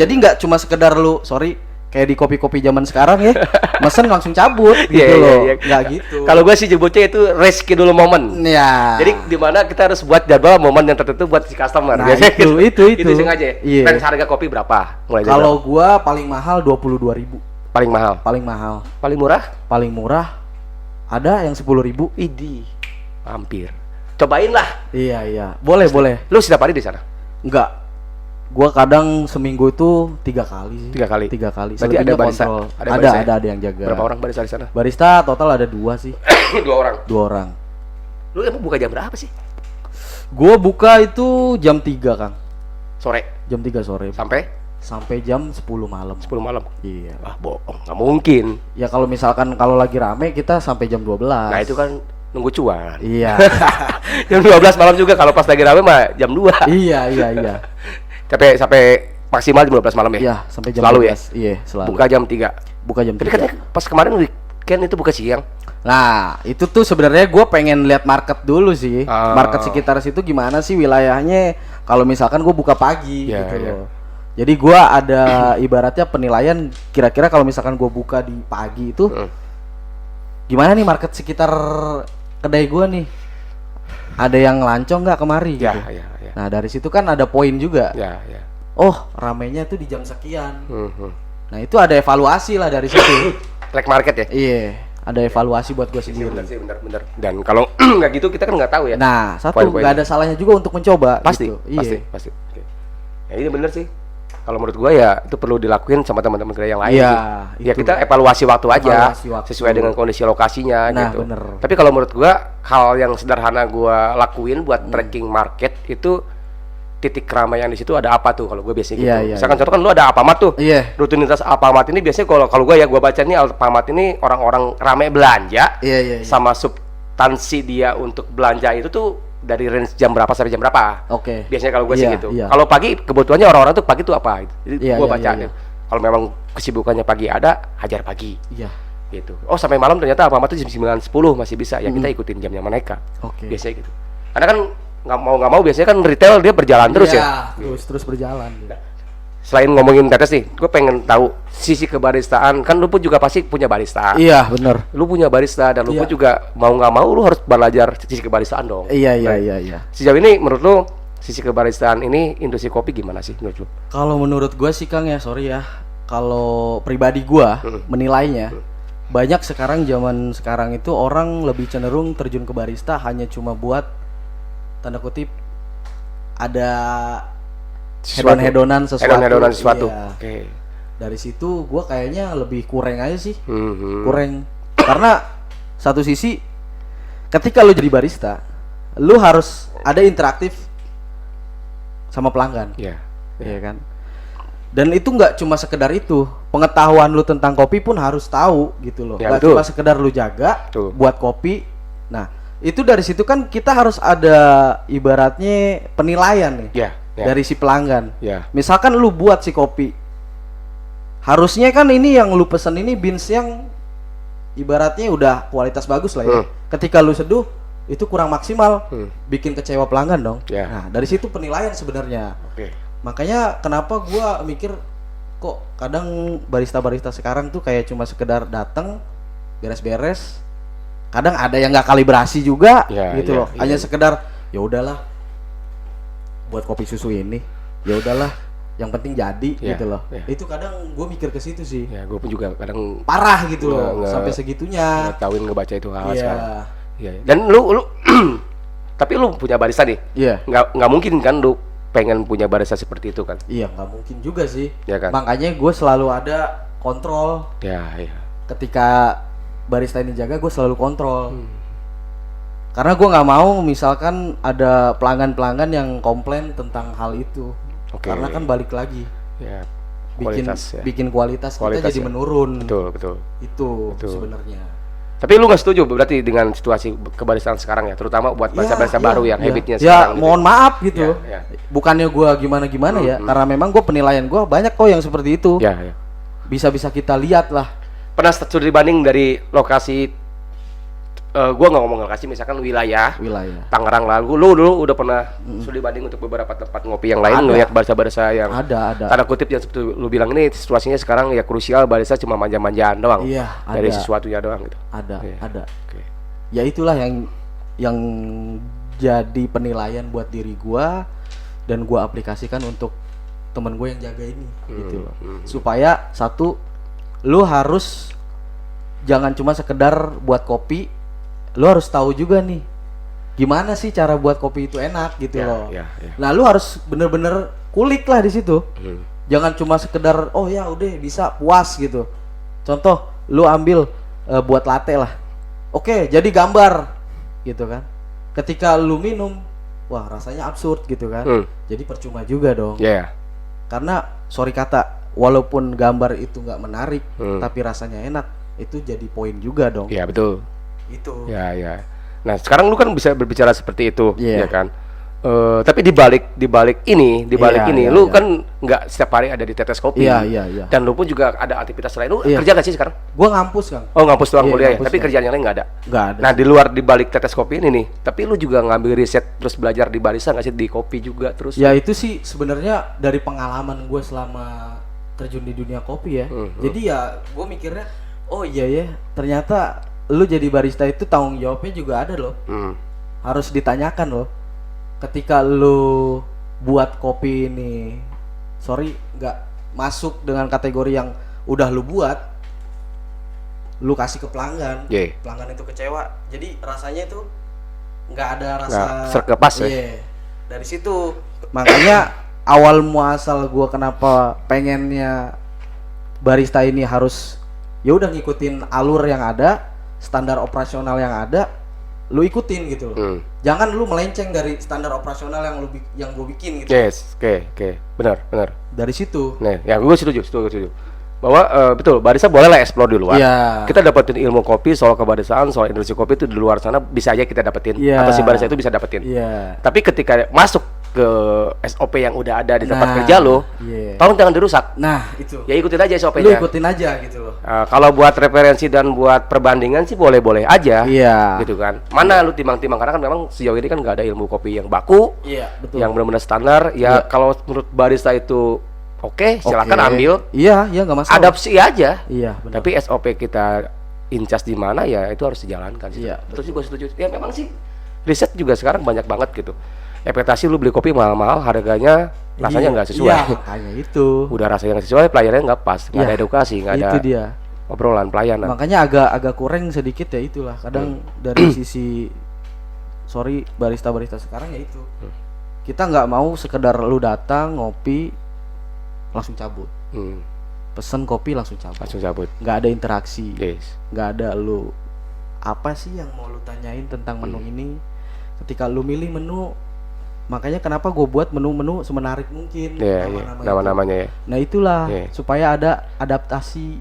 Jadi nggak cuma sekedar lu, sorry, kayak di kopi-kopi zaman sekarang ya, mesen langsung cabut gitu Iya, loh. iya. Nggak gitu. Kalau gue sih nyebutnya itu reschedule moment. Ya. Jadi di mana kita harus buat jadwal momen yang tertentu buat si customer. Nah, Biasanya itu. Itu sengaja. Ya? Iya. Range harga kopi berapa? Mulai dari Kalau berapa? gua paling mahal 22.000. Paling mahal. Paling mahal. Paling murah? Paling murah ada yang 10.000. Idi. Hampir. Cobain lah. Iya. Boleh. Lu setiap hari di sana? Enggak. Gua kadang seminggu itu 3 kali sih. 3 kali. 3 kali. Berarti ada Selebihnya barista? kontrol. Ada barista ya? Ada yang jaga. Berapa orang barista di sana? Barista total ada 2 sih. 2 orang. 2 orang. Lu emang buka jam berapa sih? Gua buka itu jam 3, Kang. Sore Jam 3 sore. sampai Jam 10 malam. 10 malam. Iya. Ah, bohong. Nggak mungkin. Ya kalau misalkan kalau lagi rame kita sampai jam 12. Nah, itu kan nunggu cuan. Iya. Jam 12 malam juga kalau pas lagi rame mah jam 2. Iya. Sampai maksimal jam 12 malam ya? Iya, sampai jam Selalu 12. Iya, selalu. Buka jam 3. Buka jam Tapi 3. katanya pas kemarin weekend itu buka siang. Nah, itu tuh sebenarnya gue pengen lihat market dulu sih. Ah. Market sekitar situ gimana sih wilayahnya? Kalau misalkan gue buka pagi Iya, gitu iya. loh. Jadi gue ada ibaratnya penilaian kira-kira kalau misalkan gue buka di pagi itu gimana nih market sekitar kedai gue nih? Ada yang lancong nggak kemari? Ya, gitu. ya. Nah dari situ kan ada poin juga. Ya. Oh ramenya tuh di jam sekian. Mhm. Nah itu ada evaluasi lah dari situ. Track market ya? Iya, ada evaluasi buat gue Iya, sendiri. bener. Dan kalau nggak gitu kita kan nggak tahu ya. Nah, satu Poin-poinnya. nggak ada salahnya juga untuk mencoba. Pasti, gitu. pasti. Iya. Oke. Ya ini bener sih. Kalau menurut gua ya itu perlu dilakuin sama teman-teman kedai yang lain Iya, sih. Ya itu. kita evaluasi waktu aja Evaluasi waktu. sesuai dengan kondisi lokasinya Nah, gitu. bener. Tapi kalau menurut gua hal yang sederhana gua lakuin buat tracking market itu titik keramaian di situ ada apa tuh kalau gua biasanya gitu. Iya, Misalkan iya. contoh kan lu ada Alfamart tuh. Iya. Rutinitas Alfamart ini biasanya kalau gua ya gua baca nih Alfamart ini orang-orang ramai belanja Iya. sama substansi dia untuk belanja itu tuh dari range jam berapa sampai jam berapa. Oke. Biasanya kalau gue sih Iya, gitu. iya. Kalau pagi kebutuhannya orang-orang tuh pagi tuh apa? Gitu. Jadi Iya, gue iya, baca. iya. Kalau memang kesibukannya pagi ada, hajar pagi. Iya. Gitu. Oh sampai malam ternyata Alfamart tuh jam 9.10 masih bisa. Ya kita ikutin jamnya mereka. Oke. Biasanya gitu. Karena kan nggak mau biasanya kan retail dia berjalan terus ya. Terus berjalan. Selain ngomongin tetes nih, gue pengen tahu sisi kebaristaan. Kan lu pun juga pasti punya barista. Iya, bener. Lu punya barista dan lu pun Iya. juga mau nggak mau lu harus belajar sisi kebaristaan dong. Iya. Nah, sejauh ini menurut lu sisi kebaristaan ini industri kopi gimana sih menurut lu? Kalau menurut gue sih Kang ya, sorry ya. Kalau pribadi gue menilainya banyak zaman sekarang itu orang lebih cenderung terjun ke barista hanya cuma buat tanda kutip ada hedon-hedonan sesuatu. Hedon-hedonan sesuatu. Iya. Oke. Dari situ gue kayaknya lebih kurang aja sih. Mhm. Kurang. Karena satu sisi ketika lu jadi barista, lu harus ada interaktif sama pelanggan. Iya. Iya kan? Dan itu nggak cuma sekedar itu, pengetahuan lu tentang kopi pun harus tahu gitu loh. Ya, Nggak betul. cuma sekedar lu jaga Betul. buat kopi. Nah, itu dari situ kan kita harus ada ibaratnya penilaian nih Iya. Iya. dari si pelanggan. Iya. Misalkan lu buat si kopi, harusnya kan ini yang lu pesen ini beans yang ibaratnya udah kualitas bagus lah ya. Ketika lu seduh, itu kurang maksimal, bikin kecewa pelanggan dong. Ya. Nah dari situ penilaian sebenarnya. Oke. Makanya kenapa gua mikir kok kadang barista-barista sekarang tuh kayak cuma sekedar datang beres-beres, kadang ada yang nggak kalibrasi juga gitu loh, hanya sekedar ya udahlah buat kopi susu ini, ya udahlah yang penting jadi gitu loh. Itu kadang gue mikir ke situ sih. Ya, gue pun juga kadang parah gitu loh, sampai segitunya. Tauin ngebaca itu hal sekarang. Iya. Dan lu tapi lu punya barista nih. Iya. Nggak mungkin kan lu pengen punya barista seperti itu kan? Iya, nggak mungkin juga sih. Ya kan? Makanya gue selalu ada kontrol. Ya. Ketika barista ini jaga, gue selalu kontrol. Karena gue nggak mau misalkan ada pelanggan-pelanggan yang komplain tentang hal itu. Karena kan balik lagi. Ya. Bikin kualitas kita jadi menurun. Betul. Itu sebenarnya. Tapi lu nggak setuju berarti dengan situasi kebaristaan sekarang ya, terutama buat barista-barista baru yang habitnya Ya, sekarang. mohon maaf gitu. Ya. Bukannya gua gimana ya, karena memang gua penilaian gua banyak kok yang seperti itu. Ya. Bisa kita lihat lah. Pernah studi banding dari lokasi, gua nggak ngomong lokasi, misalkan wilayah. Tangerang lalu, lu dulu udah pernah studi banding untuk beberapa tempat ngopi yang lain, ngelihat barista-barista yang ada. Tanda kutip yang seperti lu bilang ini situasinya sekarang ya krusial, barista cuma manja-manjaan doang. Iya, dari sesuatunya doang gitu. Ada. Okay. Ya itulah yang jadi penilaian buat diri gua dan gua aplikasikan untuk temen gue yang jaga ini gitu loh. Supaya satu, lu harus jangan cuma sekedar buat kopi, lu harus tahu juga nih gimana sih cara buat kopi itu enak gitu loh. Nah, lu harus bener-bener kulik lah di situ. Jangan cuma sekedar oh ya udah bisa puas gitu. Contoh, lu ambil buat latte lah. Oke, jadi gambar gitu kan. Ketika lu minum, wah rasanya absurd gitu kan. Jadi percuma juga dong. Karena sorry kata, walaupun gambar itu nggak menarik, tapi rasanya enak, itu jadi poin juga dong. Iya betul. Itu. Ya. Nah sekarang lu kan bisa berbicara seperti itu, ya kan? Tapi dibalik ini, lu kan nggak setiap hari ada di tetes kopi. Iya. Dan lu pun juga ada aktivitas lain. Lu kerja nggak sih sekarang? Gua ngampus kan. Oh ngampus doang kuliah ya. Tapi kerjaan yang lain nggak ada. Nggak ada. Nah dibalik tetes kopi ini nih, tapi lu juga ngambil riset terus belajar di barista nggak sih, di kopi juga terus? Ya itu sih sebenarnya dari pengalaman gue selama terjun di dunia kopi ya. Jadi ya gue mikirnya, oh iya ya, ternyata lu jadi barista itu tanggung jawabnya juga ada loh. Harus ditanyakan loh. Ketika lu buat kopi ini, sorry nggak masuk dengan kategori yang udah lu buat, lu kasih ke pelanggan, pelanggan itu kecewa, jadi rasanya itu nggak ada rasa serkepas ya. Dari situ makanya awal muasal gua kenapa pengennya barista ini harus ya udah ngikutin alur yang ada, standar operasional yang ada, lu ikutin gitu loh. Jangan lu melenceng dari standar operasional yang gue bikin gitu. Oke. Benar. Dari situ. Nah, ya gue setuju. Bahwa betul, barista boleh lah explore di luar. Kita dapetin ilmu kopi, soal kebaristaan, soal industri kopi itu di luar sana bisa aja kita dapetin. Atau si barista itu bisa dapetin. Tapi ketika masuk ke SOP yang udah ada di tempat kerja lo, tolong jangan dirusak. Nah, itu. Ya ikutin aja SOP-nya. Lu ikutin aja gitu loh. Kalau buat referensi dan buat perbandingan sih boleh-boleh aja. Gitu kan. Mana lu timbang-timbang, karena kan memang sejauh ini kan nggak ada ilmu kopi yang baku. Betul. Yang benar-benar standar. Kalau menurut barista itu oke, silakan ambil. Iya, nggak masalah. Adapsi aja. Benar. Tapi SOP kita incas di mana ya itu harus dijalankan sih. Terus juga setuju. Ya memang sih riset juga sekarang banyak banget gitu. Ekspektasi lu beli kopi mahal-mahal, harganya rasanya nggak sesuai. Makanya itu. Udah rasanya nggak sesuai, pelayannya nggak pas, nggak ada edukasi, nggak ada obrolan pelayanan. Makanya agak kurang sedikit ya itulah. Kadang dari sisi barista sekarang ya itu. Kita nggak mau sekedar lu datang ngopi langsung cabut. Pesen kopi langsung cabut. Nggak ada interaksi. Nggak ada lu apa sih yang mau lu tanyain tentang menu ini. Ketika lu milih menu, makanya kenapa gue buat menu-menu semenarik mungkin nama-namanya ya. Nah itulah supaya ada adaptasi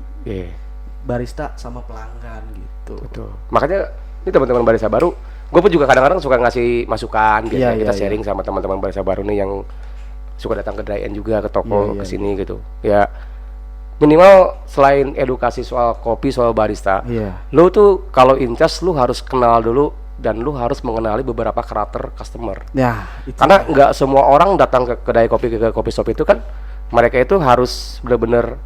barista sama pelanggan gitu. Betul. Makanya ini teman-teman barista baru, gue pun juga kadang-kadang suka ngasih masukan gitu. Kita sharing sama teman-teman barista baru nih yang suka datang ke Dry End juga, ke toko, ke sini gitu. Ya minimal selain edukasi soal kopi, soal barista, lu tuh kalau incas lu harus kenal dulu dan lu harus mengenali beberapa karakter customer. Ya, itu. Karena nggak semua orang datang ke kedai kopi, ke kopi shop itu kan mereka itu harus bener-bener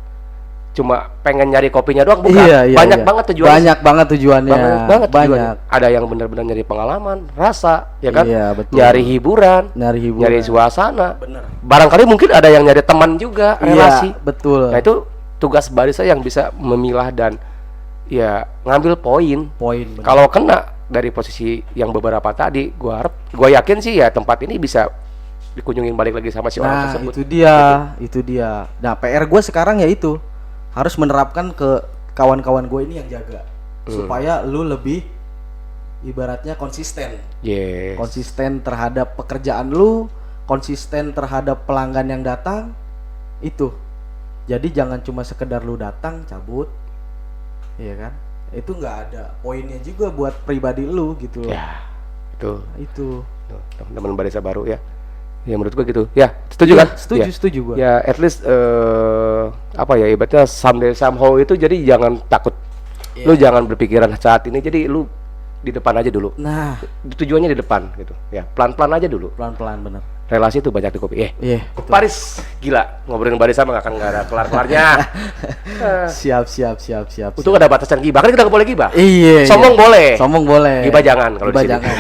cuma pengen nyari kopinya doang, bukan. Banyak banget tujuannya. Banyak banget tujuannya. Banyak tujuannya. Ada yang benar-benar nyari pengalaman, rasa, ya kan? Iya, betul. Nyari hiburan, nyari suasana. Bener. Barangkali mungkin ada yang nyari teman juga, relasi. Iya, betul. Nah, itu tugas barista yang bisa memilah dan ya ngambil poin. Kalau kena dari posisi yang beberapa tadi, gua yakin sih ya tempat ini bisa dikunjungin balik lagi sama si orang tersebut. Itu dia. Nah, PR gue sekarang ya itu harus menerapkan ke kawan-kawan gue ini yang jaga supaya lu lebih ibaratnya konsisten. Yes. Konsisten terhadap pekerjaan lu, konsisten terhadap pelanggan yang datang itu. Jadi jangan cuma sekedar lu datang cabut, iya kan? Itu nggak ada poinnya juga buat pribadi lu gitu loh. Ya, itu. Itu. Teman-teman barista baru ya. Ya menurut gua gitu. Ya, setuju kan? Setuju gua. Ya, at least apa ya, ibaratnya someday somehow itu, jadi jangan takut. Lu jangan berpikiran saat ini, jadi lu di depan aja dulu. Nah, tujuannya di depan gitu. Ya, pelan-pelan aja dulu. Pelan-pelan bener. Relasi itu banyak di kopi. Iya. Paris gila, ngobrolin barista mah nggak ada kelar-kelarnya. Siap. Untuk ada batasan gibah, kan kita nggak boleh gibah. Iya. Sombong boleh. Gibah jangan kalau di sini. jangan.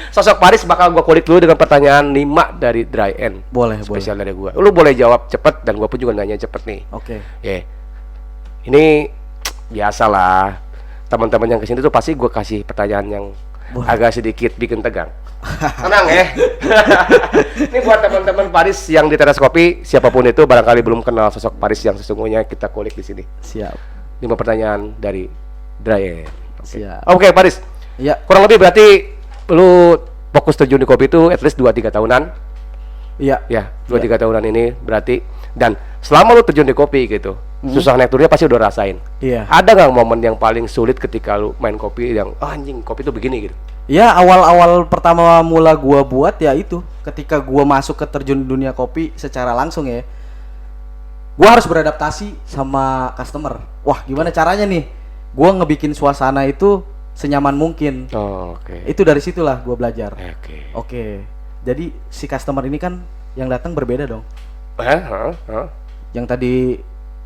Sosok Paris bakal gua kulik dulu dengan pertanyaan 5 dari Dry End. Boleh. Spesial dari gua. Lu boleh jawab cepet dan gua pun juga nanya cepet nih. Oke. Ini biasalah. Teman-teman yang kesini tuh pasti gua kasih pertanyaan yang agak sedikit bikin tegang. Tenang ya. Ini buat teman-teman Paris yang di teras kopi, siapapun itu barangkali belum kenal sosok Paris yang sesungguhnya, kita kulik di sini. Siap. 5 pertanyaan dari Dry End. Siap. Oke, Paris. Iya. Kurang lebih berarti lu fokus terjun di kopi itu at least 2-3 tahunan. Iya. Ya, 2-3 tahunan ini berarti. Dan selama lu terjun di kopi gitu, susah naik turunnya pasti udah rasain. Iya. Ada nggak momen yang paling sulit ketika lu main kopi yang anjing kopi itu begini gitu? Ya, awal-awal pertama mula gua buat ya itu, ketika gua masuk ke terjun dunia kopi secara langsung ya. Gua harus beradaptasi sama customer. Wah, gimana caranya nih? Gua ngebikin suasana itu senyaman mungkin. Oke. Itu dari situlah gua belajar. Oke. Oke. Jadi si customer ini kan yang datang berbeda dong. Yang tadi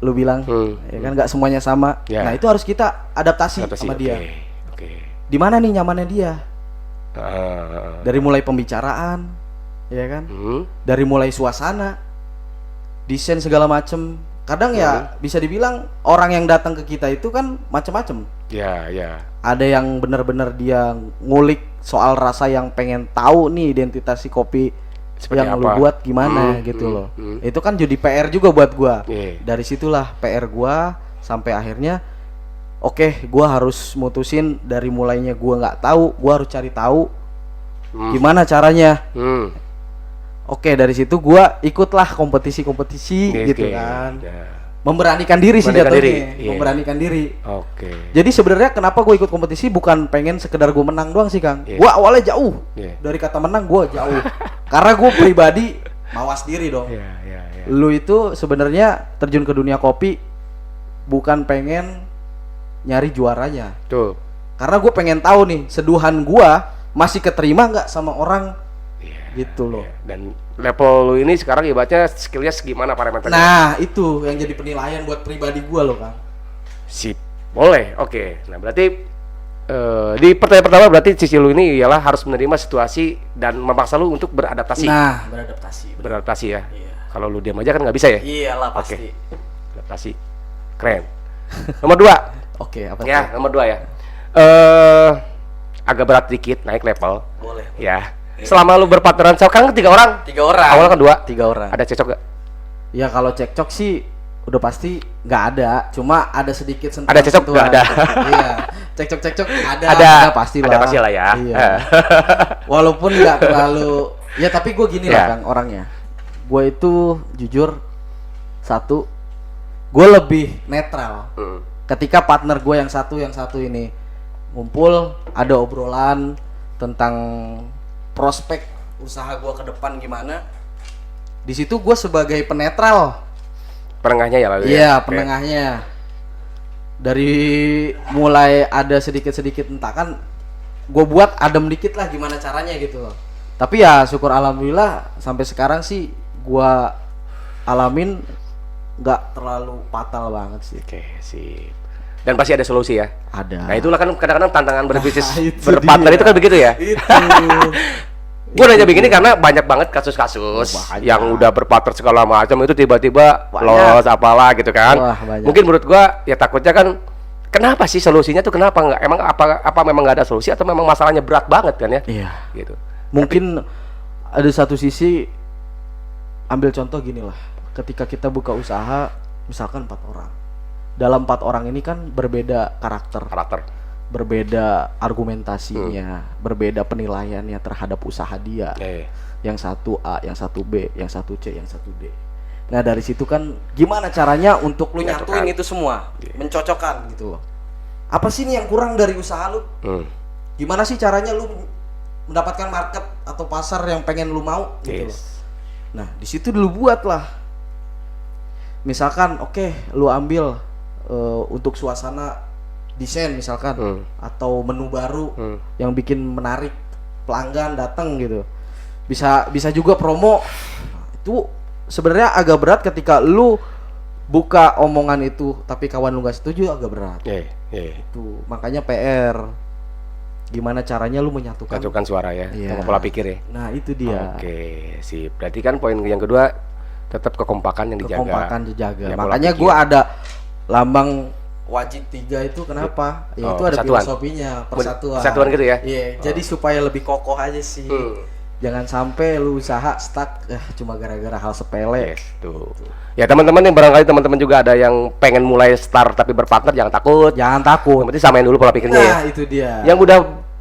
lu bilang, ya kan nggak semuanya sama. Yeah. Nah, itu harus kita adaptasi sama dia. Oke. Di mana nih nyamannya dia? Dari mulai pembicaraan, ya kan? Dari mulai suasana, desain segala macem. Kadang ya bisa dibilang orang yang datang ke kita itu kan macem-macem. Ya. Ada yang benar-benar dia ngulik soal rasa, yang pengen tahu nih identitas si kopi seperti yang lu buat gimana gitu loh. Itu kan jadi PR juga buat gua. Dari situlah PR gua sampai akhirnya gua harus mutusin dari mulainya gua nggak tahu, gua harus cari tahu gimana caranya. Dari situ gua ikutlah kompetisi gitu kan. Memberanikan diri sih jatuhnya. Memberanikan diri. Jadi sebenarnya kenapa gue ikut kompetisi bukan pengen sekedar gue menang doang sih, Kang. Gue awalnya jauh dari kata menang, gue jauh. Karena gue pribadi mawas diri dong. Lu itu sebenarnya terjun ke dunia kopi bukan pengen nyari juaranya. Tuh. Karena gue pengen tahu nih seduhan gue masih keterima nggak sama orang. Gitu loh. Dan level lu ini sekarang ibaratnya skillnya segimana parameternya? Nah, itu yang jadi penilaian buat pribadi gua loh, Kang. Sip. Boleh. Oke. Nah, berarti di pertanyaan pertama berarti sisi lu ini ialah harus menerima situasi dan memaksa lu untuk beradaptasi. Nah, beradaptasi ya. Iya. Kalau lu diam aja kan nggak bisa ya? Iyalah pasti. Adaptasi. Keren. Nomor 2. Apa ya, tuh? nomor 2 ya. Agak berat dikit, naik level. Boleh. Ya. Selama lu berpartneran sekarang 3 orang? 3 orang. Awalnya kan 2? 3 orang. Ada cekcok gak? Ya kalau cekcok sih udah pasti nggak ada. Cuma ada sedikit sentuhan. Ada cekcok nggak ada? Iya. Cekcok ada pasti lah. Ada pasti lah ya. Iya. Walaupun nggak terlalu. Ya tapi gue gini lah, Kang, orangnya. Gue itu jujur, satu, gue lebih netral. Ketika partner gue yang satu ini ngumpul, ada obrolan tentang prospek usaha gue ke depan gimana. Di situ gue sebagai penetral, penengahnya ya lalu. Iya, penengahnya. Dari mulai ada sedikit entakan, gue buat adem dikit lah gimana caranya gitu loh. Tapi ya syukur alhamdulillah sampai sekarang sih gue alamin nggak terlalu fatal banget sih. Oke, sip. Dan pasti ada solusi ya. Ada. Nah itulah kan kadang-kadang tantangan berbisnis itu berpartner dia. itu kan begitu ya. Itu. Gue nanya begini karena banyak banget kasus-kasus Banyak. yang udah berpartner segala macam itu tiba-tiba Banyak. lolos apalah gitu kan. Wah, banyak. Mungkin menurut gue ya takutnya kan kenapa sih solusinya tuh kenapa nggak emang apa memang nggak ada solusi atau memang masalahnya berat banget kan ya? Iya. Gitu. Mungkin ada satu sisi, ambil contoh gini lah, ketika kita buka usaha misalkan 4 orang, dalam 4 orang ini kan berbeda karakter, berbeda argumentasinya, berbeda penilaiannya terhadap usaha dia. Yang satu A, yang satu B, yang satu C, yang satu D. Nah dari situ kan gimana caranya untuk lu nyatuin itu semua, mencocokkan gitu loh. Apa sih nih yang kurang dari usaha lu? Gimana sih caranya lu mendapatkan market atau pasar yang pengen lu mau gitu loh. Nah di situ dulu buat lah. Misalkan oke, lu ambil untuk suasana desain misalkan atau menu baru yang bikin menarik pelanggan datang gitu. Bisa juga promo. Itu sebenarnya agak berat ketika lu buka omongan itu tapi kawan lu gak setuju, agak berat. Itu makanya PR. Gimana caranya lu menyatukan suara ya, sama pola pikir ya. Nah itu dia. Oke, sip. Berarti kan poin yang kedua tetap kekompakan yang dijaga. Kekompakan dijaga. Ya, makanya gua ada lambang wajib 3 itu kenapa? Ya itu ada persatuan. Filosofinya, persatuan. Persatuan gitu ya. Iya, jadi supaya lebih kokoh aja sih. Jangan sampai lu usaha stuck cuma gara-gara hal sepele. Tuh. Ya teman-teman yang barangkali teman-teman juga ada yang pengen mulai start tapi berpartner, jangan takut. Jangan takut. Yang penting samain dulu pola pikirnya ya. Nah, itu dia.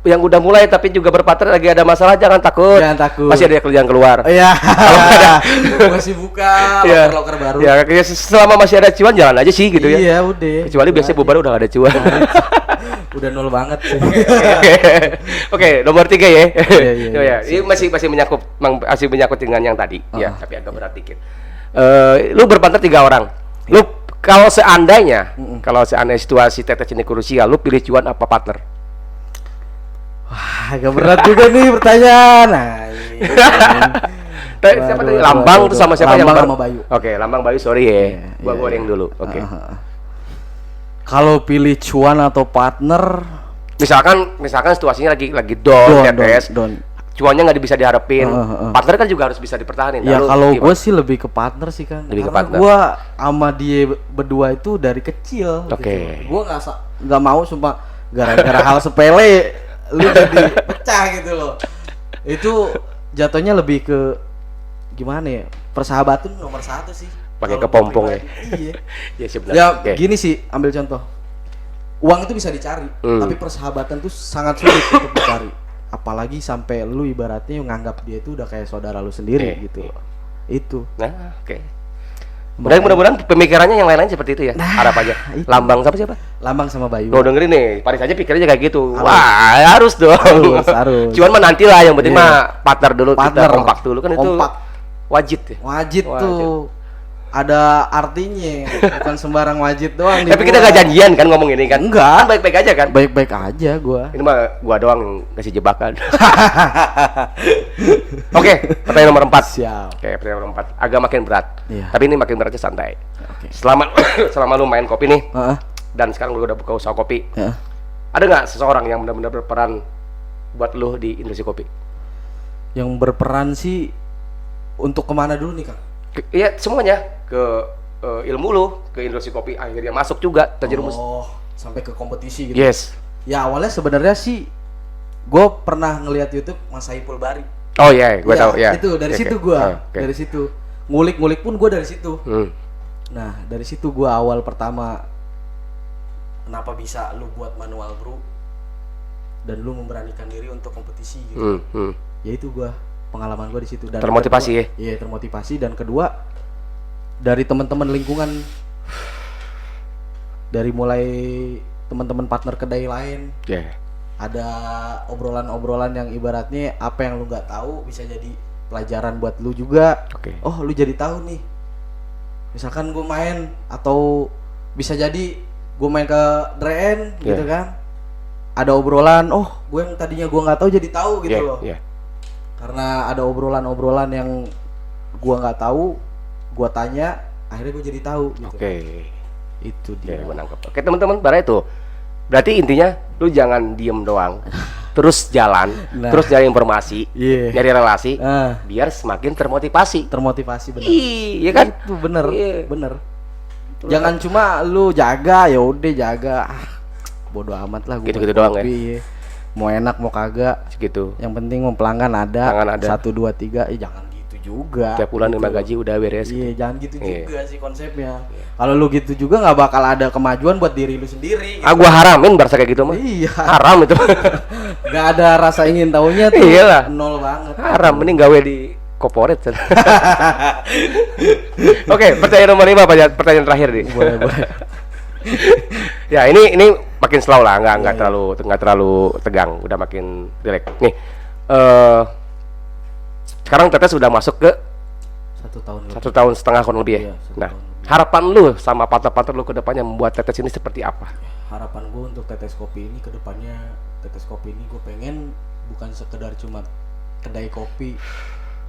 Yang udah mulai tapi juga berpartner lagi ada masalah, jangan takut. Jangan takut. Masih ada kerjaan keluar. Iya. Masih buka loker-loker baru. Ya, selama masih ada cuan jalan aja sih gitu ya. Iya, udah. Kecuali biasanya bubar udah gak ada cuan. Udah nol banget sih. Oke, nomor 3 ya. Iya. Ini masih menyangkut dengan yang tadi. Ya, tapi agak berat dikit. Lu berpartner 3 orang. Lu kalau seandainya situasi tetes ini krusial, lu pilih cuan apa partner? Wah, agak berat juga nih pertanyaan. Nah, Siapa tadi? Lambang tuh sama siapa? Lambang sama Bayu. Oke, Lambang Bayu, sorry ya. Gua yang dulu. Oke. Kalau pilih cuan atau partner, misalkan situasinya lagi down. Cuannya nggak bisa diharapin. Partner kan juga harus bisa dipertahankan. Ya kalau gue sih lebih ke partner sih kan. Lebih ke karena partner. gue sama dia berdua itu dari kecil. Oke. Gitu. Gue nggak mau sumpah gara-gara hal sepele lu jadi pecah gitu loh. Itu jatuhnya lebih ke gimana ya? Persahabatan nomor 1 sih. Pakai kepompong ya. Iya. Ya sebenarnya. Ya gini sih, ambil contoh. Uang itu bisa dicari, tapi persahabatan tuh sangat sulit untuk dicari. Apalagi sampai lu ibaratnya nganggap dia itu udah kayak saudara lu sendiri gitu. Itu. Nah, oke. Mudah-mudahan pemikirannya yang lain-lain seperti itu ya. Harap aja. Itu. Lambang sama siapa? Lambang sama Bayu. Lo dengerin nih, Paris aja pikirnya kayak gitu. Wah, harus dong. Harus. Cuman mah nanti lah, yang penting mah partner dulu, kita kompak dulu kan itu. Wajib ya. Wajib tuh. Ada artinya, bukan sembarang wajib doang. Tapi kita gak janjian kan ngomong ini kan? Enggak. Kan baik-baik aja kan? Baik-baik aja gua. Ini mah gua doang kasih jebakan. Oke, pertanyaan nomor 4. Siap. Oke, pertanyaan nomor 4. Agak makin berat. Iya. Tapi ini makin beratnya santai. Oke. Selama lu main kopi nih, Heeh. dan sekarang lu udah buka usaha kopi. Heeh. Ada nggak seseorang yang benar-benar berperan buat lu di industri kopi? Yang berperan sih untuk kemana dulu nih Kang? Iya, semuanya ke ilmu lu, ke industri kopi akhirnya masuk juga terjerumus. Oh, sampai ke kompetisi gitu. Yes. Ya awalnya sebenarnya sih gue pernah ngelihat YouTube Mas Saiful Bari. Oh iya, gue tahu ya. Itu dari situ gue, dari situ ngulik-ngulik pun gue dari situ. Nah dari situ gue awal pertama kenapa bisa lu buat manual brew dan lu memberanikan diri untuk kompetisi gitu. Ya itu gue pengalaman gue di situ dan termotivasi kedua, ya. Iya termotivasi dan kedua dari teman-teman lingkungan, dari mulai teman-teman partner kedai lain. Ada obrolan-obrolan yang ibaratnya apa yang lu nggak tahu bisa jadi pelajaran buat lu juga. Oh lu jadi tahu nih. Misalkan gue main atau bisa jadi gue main ke Draen gitu kan. ada obrolan, oh gue yang tadinya gue nggak tahu jadi tahu gitu loh. Iya. Karena ada obrolan yang gue nggak tahu, gue tanya, akhirnya gue jadi tahu gitu. Oke. Itu Oke, dia. gua nangkep. Oke, teman-teman, bara itu. Berarti intinya lu jangan diem doang. Terus jalan, Nah. terus nyari informasi, Iya. nyari relasi, Ah, biar semakin termotivasi. termotivasi bener. Iya kan? Itu bener, Iya. bener. Jangan cuma lu jaga, ya udah jaga. Bodoh amat lah gua Gitu-gitu buat doang ya? kopi, iya. Mau enak mau kagak. Segitu. Yang penting mau pelanggan ada. Pelanggan ada. 1 2 3, jangan gitu juga. Tiap bulan gitu. 5 gaji udah beres. Iya, jangan gitu Iya. juga sih konsepnya. Kalau lu gitu juga nggak bakal ada kemajuan buat diri lu sendiri. Ah, gua haramin berasa kayak gitu mah. Iya. Haram itu. Nggak ada rasa ingin tahunya tuh. Iyalah. Nol banget. Haram, mending gawe di corporate. Oke, pertanyaan nomor 5 apa? Pertanyaan terakhir nih. Boleh. Ya, ini makin slow lah, nggak Iya. terlalu tegang, udah makin relax. Nih, sekarang Tetes sudah masuk ke 1 tahun. 1,5 tahun kurang lebih ya. Iya, 1 Nah, tahun lebih. harapan lu sama partner-partner lu ke depannya membuat Tetes ini seperti apa? Harapan gue untuk Tetes Kopi ini kedepannya, Tetes Kopi ini gue pengen bukan sekedar cuma kedai kopi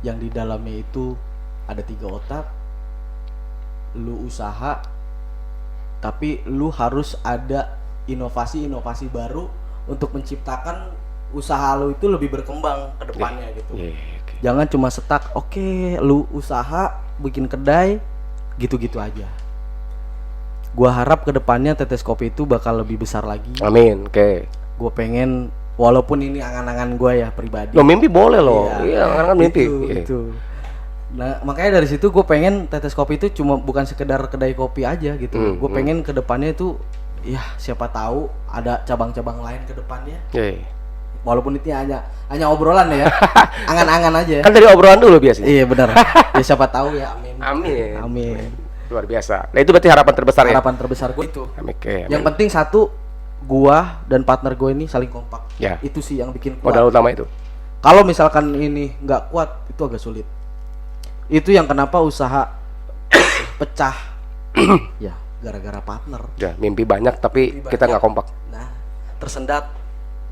yang di dalamnya itu ada 3 otak, lu usaha, tapi lu harus ada inovasi baru untuk menciptakan usaha lu itu lebih berkembang ke depannya gitu. Iya, oke. Jangan cuma stuck, oke, lu usaha bikin kedai gitu-gitu aja. Gua harap kedepannya Tetes Kopi itu bakal lebih besar lagi. Amin, oke. Gue pengen, walaupun ini angan-angan gue ya pribadi. Lo mimpi boleh loh. Iya, kan mimpi. Itu, Iya. itu. Nah, makanya dari situ gue pengen Tetes Kopi itu cuma bukan sekedar kedai kopi aja gitu. Gue pengen kedepannya itu, ya siapa tahu ada cabang-cabang lain ke depannya. Iya. Walaupun itu hanya obrolan ya, angan-angan aja. Kan dari obrolan dulu biasanya. Iya benar. Ya siapa tahu ya, amin. Amin. Amin. Luar biasa. Nah, itu berarti harapan terbesar ya. Harapan terbesar gue itu. Oke. Yang penting satu, gua dan partner gue ini saling kompak. Ya. Itu sih yang bikin kuat. Modal utama itu. Kalau misalkan ini nggak kuat, itu agak sulit. Itu yang kenapa usaha pecah. Ya, gara-gara partner. Ya, mimpi banyak tapi Mimpi kita banyak. nggak kompak. Nah, tersendat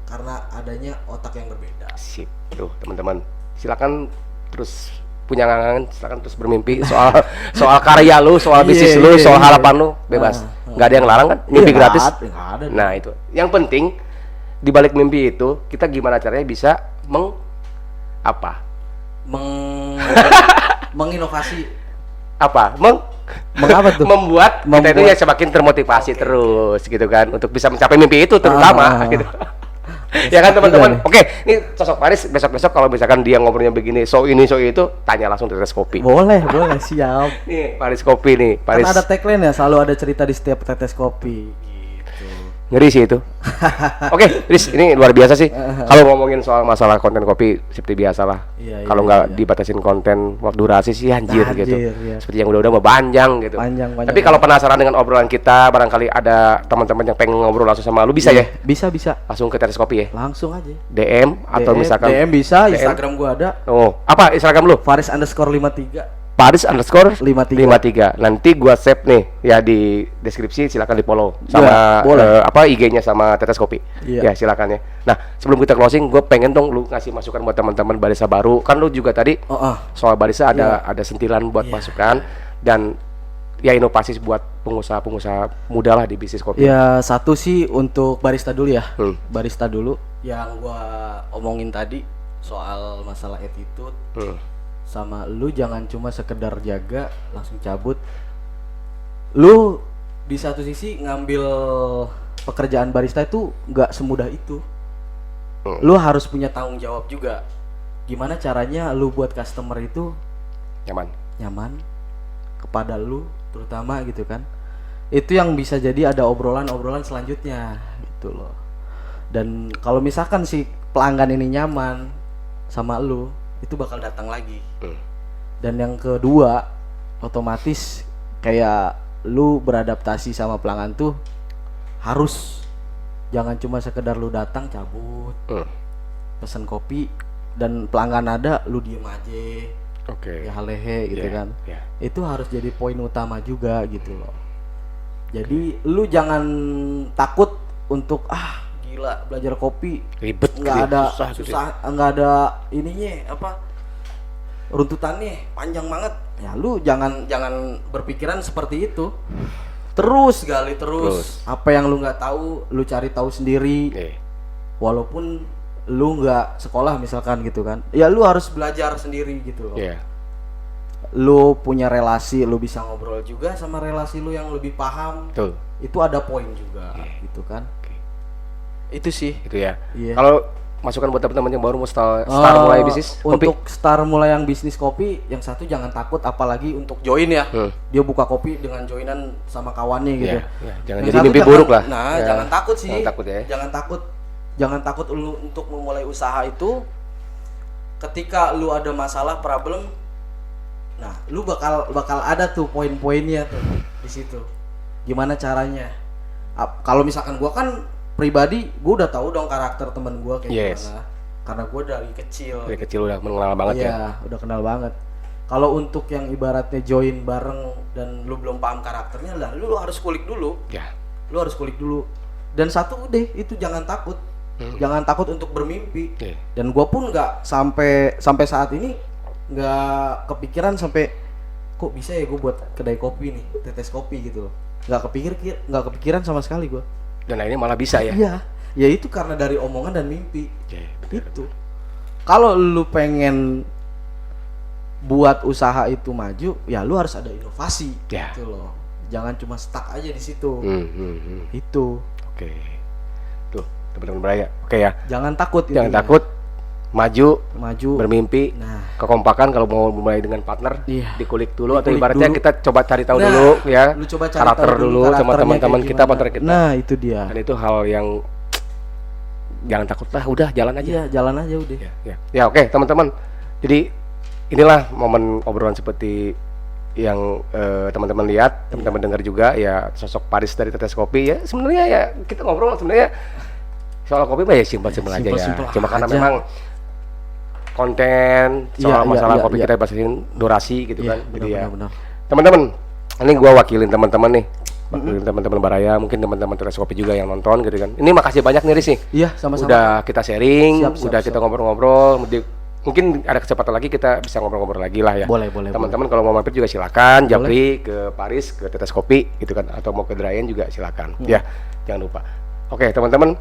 karena adanya otak yang berbeda. Sip. Tuh, teman-teman. Silakan terus punya angan, silakan terus bermimpi soal karya lu, soal bisnis Iya, lu, iya, soal iya. harapan lu, bebas. Nggak ada yang larang kan? Mimpi Iya, gratis. nggak ada. Nah, itu. Yang penting di balik mimpi itu, kita gimana caranya bisa Menginovasi. Mengapa tuh? membuat kita itu ya semakin termotivasi terus gitu kan untuk bisa mencapai mimpi itu terutama gitu. Ya kan teman-teman. Oke, ini sosok Paris besok-besok kalau misalkan dia ngobrolnya begini, so ini so itu, tanya langsung Tetes Kopi. Boleh, siap. Nih, Paris Kopi nih, Paris. Kan ada tagline ya, selalu ada cerita di setiap Tetes Kopi. Gitu. Ngeri sih itu. Oke, Riz, ini luar biasa sih. Kalau ngomongin soal masalah konten kopi seperti biasa lah. Iya, Kalau iya, nggak iya. dibatasin konten waktu durasi sih anjir, gitu. Iya. Seperti yang udah-udah mau panjang gitu. Panjang. Tapi kalau penasaran dengan obrolan kita, barangkali ada teman-teman yang pengen ngobrol langsung sama lu, bisa ya? Bisa. Langsung ke Tetes Kopi ya? Langsung aja. DM atau misalkan DM bisa, DM. Instagram gua ada. Oh, apa Instagram lu? Faris_53. Paris_53. Nanti gua save nih ya di deskripsi, silakan di follow sama boleh. IG-nya sama Tetes Kopi. Iya. Ya silakan ya. Nah sebelum kita closing, gue pengen dong lu ngasih masukan buat teman-teman barista baru. Kan lu juga tadi soal barista ada sentilan buat masukan dan ya inovasi buat pengusaha-pengusaha muda lah di bisnis kopi. Ya satu sih untuk barista dulu ya. Barista dulu. Yang gua omongin tadi soal masalah attitude. Sama lu jangan cuma sekedar jaga langsung cabut. Lu di satu sisi ngambil pekerjaan barista itu nggak semudah itu. Lu harus punya tanggung jawab juga. Gimana caranya lu buat customer itu nyaman kepada lu terutama gitu kan. Itu yang bisa jadi ada obrolan-obrolan selanjutnya gitu loh. Dan kalau misalkan si pelanggan ini nyaman sama lu, itu bakal datang lagi. Dan yang kedua, otomatis kayak lu beradaptasi sama pelanggan tuh harus jangan cuma sekedar lu datang cabut, pesen kopi dan pelanggan ada lu diem aja, ya halehe gitu kan. Itu harus jadi poin utama juga gitu loh. Jadi lu jangan takut untuk gila belajar kopi Ribet nggak gitu ya, ada susah. nggak ada ininya apa runtutannya panjang banget ya lu jangan berpikiran seperti itu terus gali terus apa yang lu nggak tahu lu cari tahu sendiri walaupun lu nggak sekolah misalkan gitu kan ya lu harus belajar sendiri gitu loh. Lu punya relasi lu bisa ngobrol juga sama relasi lu yang lebih paham. Betul. Itu ada poin juga gitu kan. Itu sih Itu ya. Iya. Kalau masukan buat teman-teman yang baru mau start mulai bisnis kopi. Untuk start mulai yang bisnis kopi, yang satu jangan takut apalagi untuk join ya. Dia buka kopi dengan joinan sama kawannya gitu. Jangan Yang jadi satu mimpi buruk lah. Nah, jangan takut sih. Jangan takut ya. Jangan takut lu untuk memulai usaha itu. Ketika lu ada masalah, problem, nah, lu bakal ada tuh poin-poinnya tuh di situ. Gimana caranya? Kalau misalkan gua kan pribadi, gua udah tahu dong karakter teman gua kayak gimana. Karena gua dari kecil. Dari kecil udah mengenal banget ya. Iya, udah kenal banget. Kalau untuk yang ibaratnya join bareng dan lu belum paham karakternya lah, lu harus kulik dulu. Ya. Lu harus kulik dulu. Dan satu udah, itu jangan takut. Jangan takut untuk bermimpi. Dan gua pun nggak sampai saat ini nggak kepikiran sampai kok bisa ya gue buat kedai kopi nih, tetes kopi gitu loh. Nggak kepikiran sama sekali gue. Dan akhirnya malah bisa ya. Iya, ya itu karena dari omongan dan mimpi. Itu. Kalau lu pengen buat usaha itu maju, ya lu harus ada inovasi gitu loh. Jangan cuma stuck aja di situ. Itu. Oke. Tuh, teman-teman beraya. Oke ya. Jangan takut. Jangan takut. Maju, bermimpi, kekompakan kalau mau mulai dengan partner, dikulik dulu atau ibaratnya kita coba cari tahu dulu ya, lu coba cari karakter tahu dulu sama teman-teman kita, partner kita. Nah, itu dia. Dan itu hal yang jangan takut lah, udah jalan aja. Iya, jalan aja udah. Ya, oke, teman-teman. Jadi inilah momen obrolan seperti yang teman-teman lihat, teman-teman dengar juga ya, sosok Paris dari Tetes Kopi ya. Sebenarnya ya kita ngobrol sebenarnya soal kopi mah ya simpel-simpel aja ya. Cuma karena memang konten soal masalah kopi kita bahasin durasi gitu kan. Jadi ya teman-teman, ini gua wakilin teman-teman nih, teman-teman Baraya, mungkin teman-teman Tetes Kopi juga yang nonton gitu kan. Ini makasih banyak nih Riz. Iya, sama-sama. Udah kita sharing, udah kita ngobrol-ngobrol. Mungkin ada kesempatan lagi kita bisa ngobrol-ngobrol lagi lah ya. Boleh. Teman-teman kalau mau mampir juga silakan, japri ke Paris, ke Tetes Kopi gitu kan, atau mau ke Drayen juga silakan. Ya, jangan lupa. Oke, teman-teman,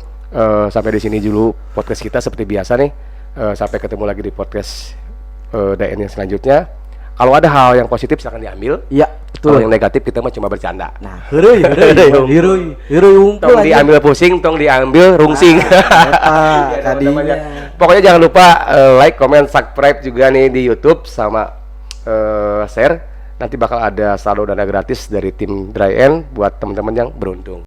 sampai di sini dulu podcast kita seperti biasa nih. Sampai ketemu lagi di podcast Drayen yang selanjutnya. Kalau ada hal yang positif silakan diambil. Iya, betul. Kalau yang negatif kita mah cuma bercanda. Nah, heureuy Tong diambil pusing, tong diambil rungsing. Pokoknya jangan lupa like, comment, subscribe juga nih di YouTube sama share. Nanti bakal ada saldo dana gratis dari tim Drayen buat teman-teman yang beruntung.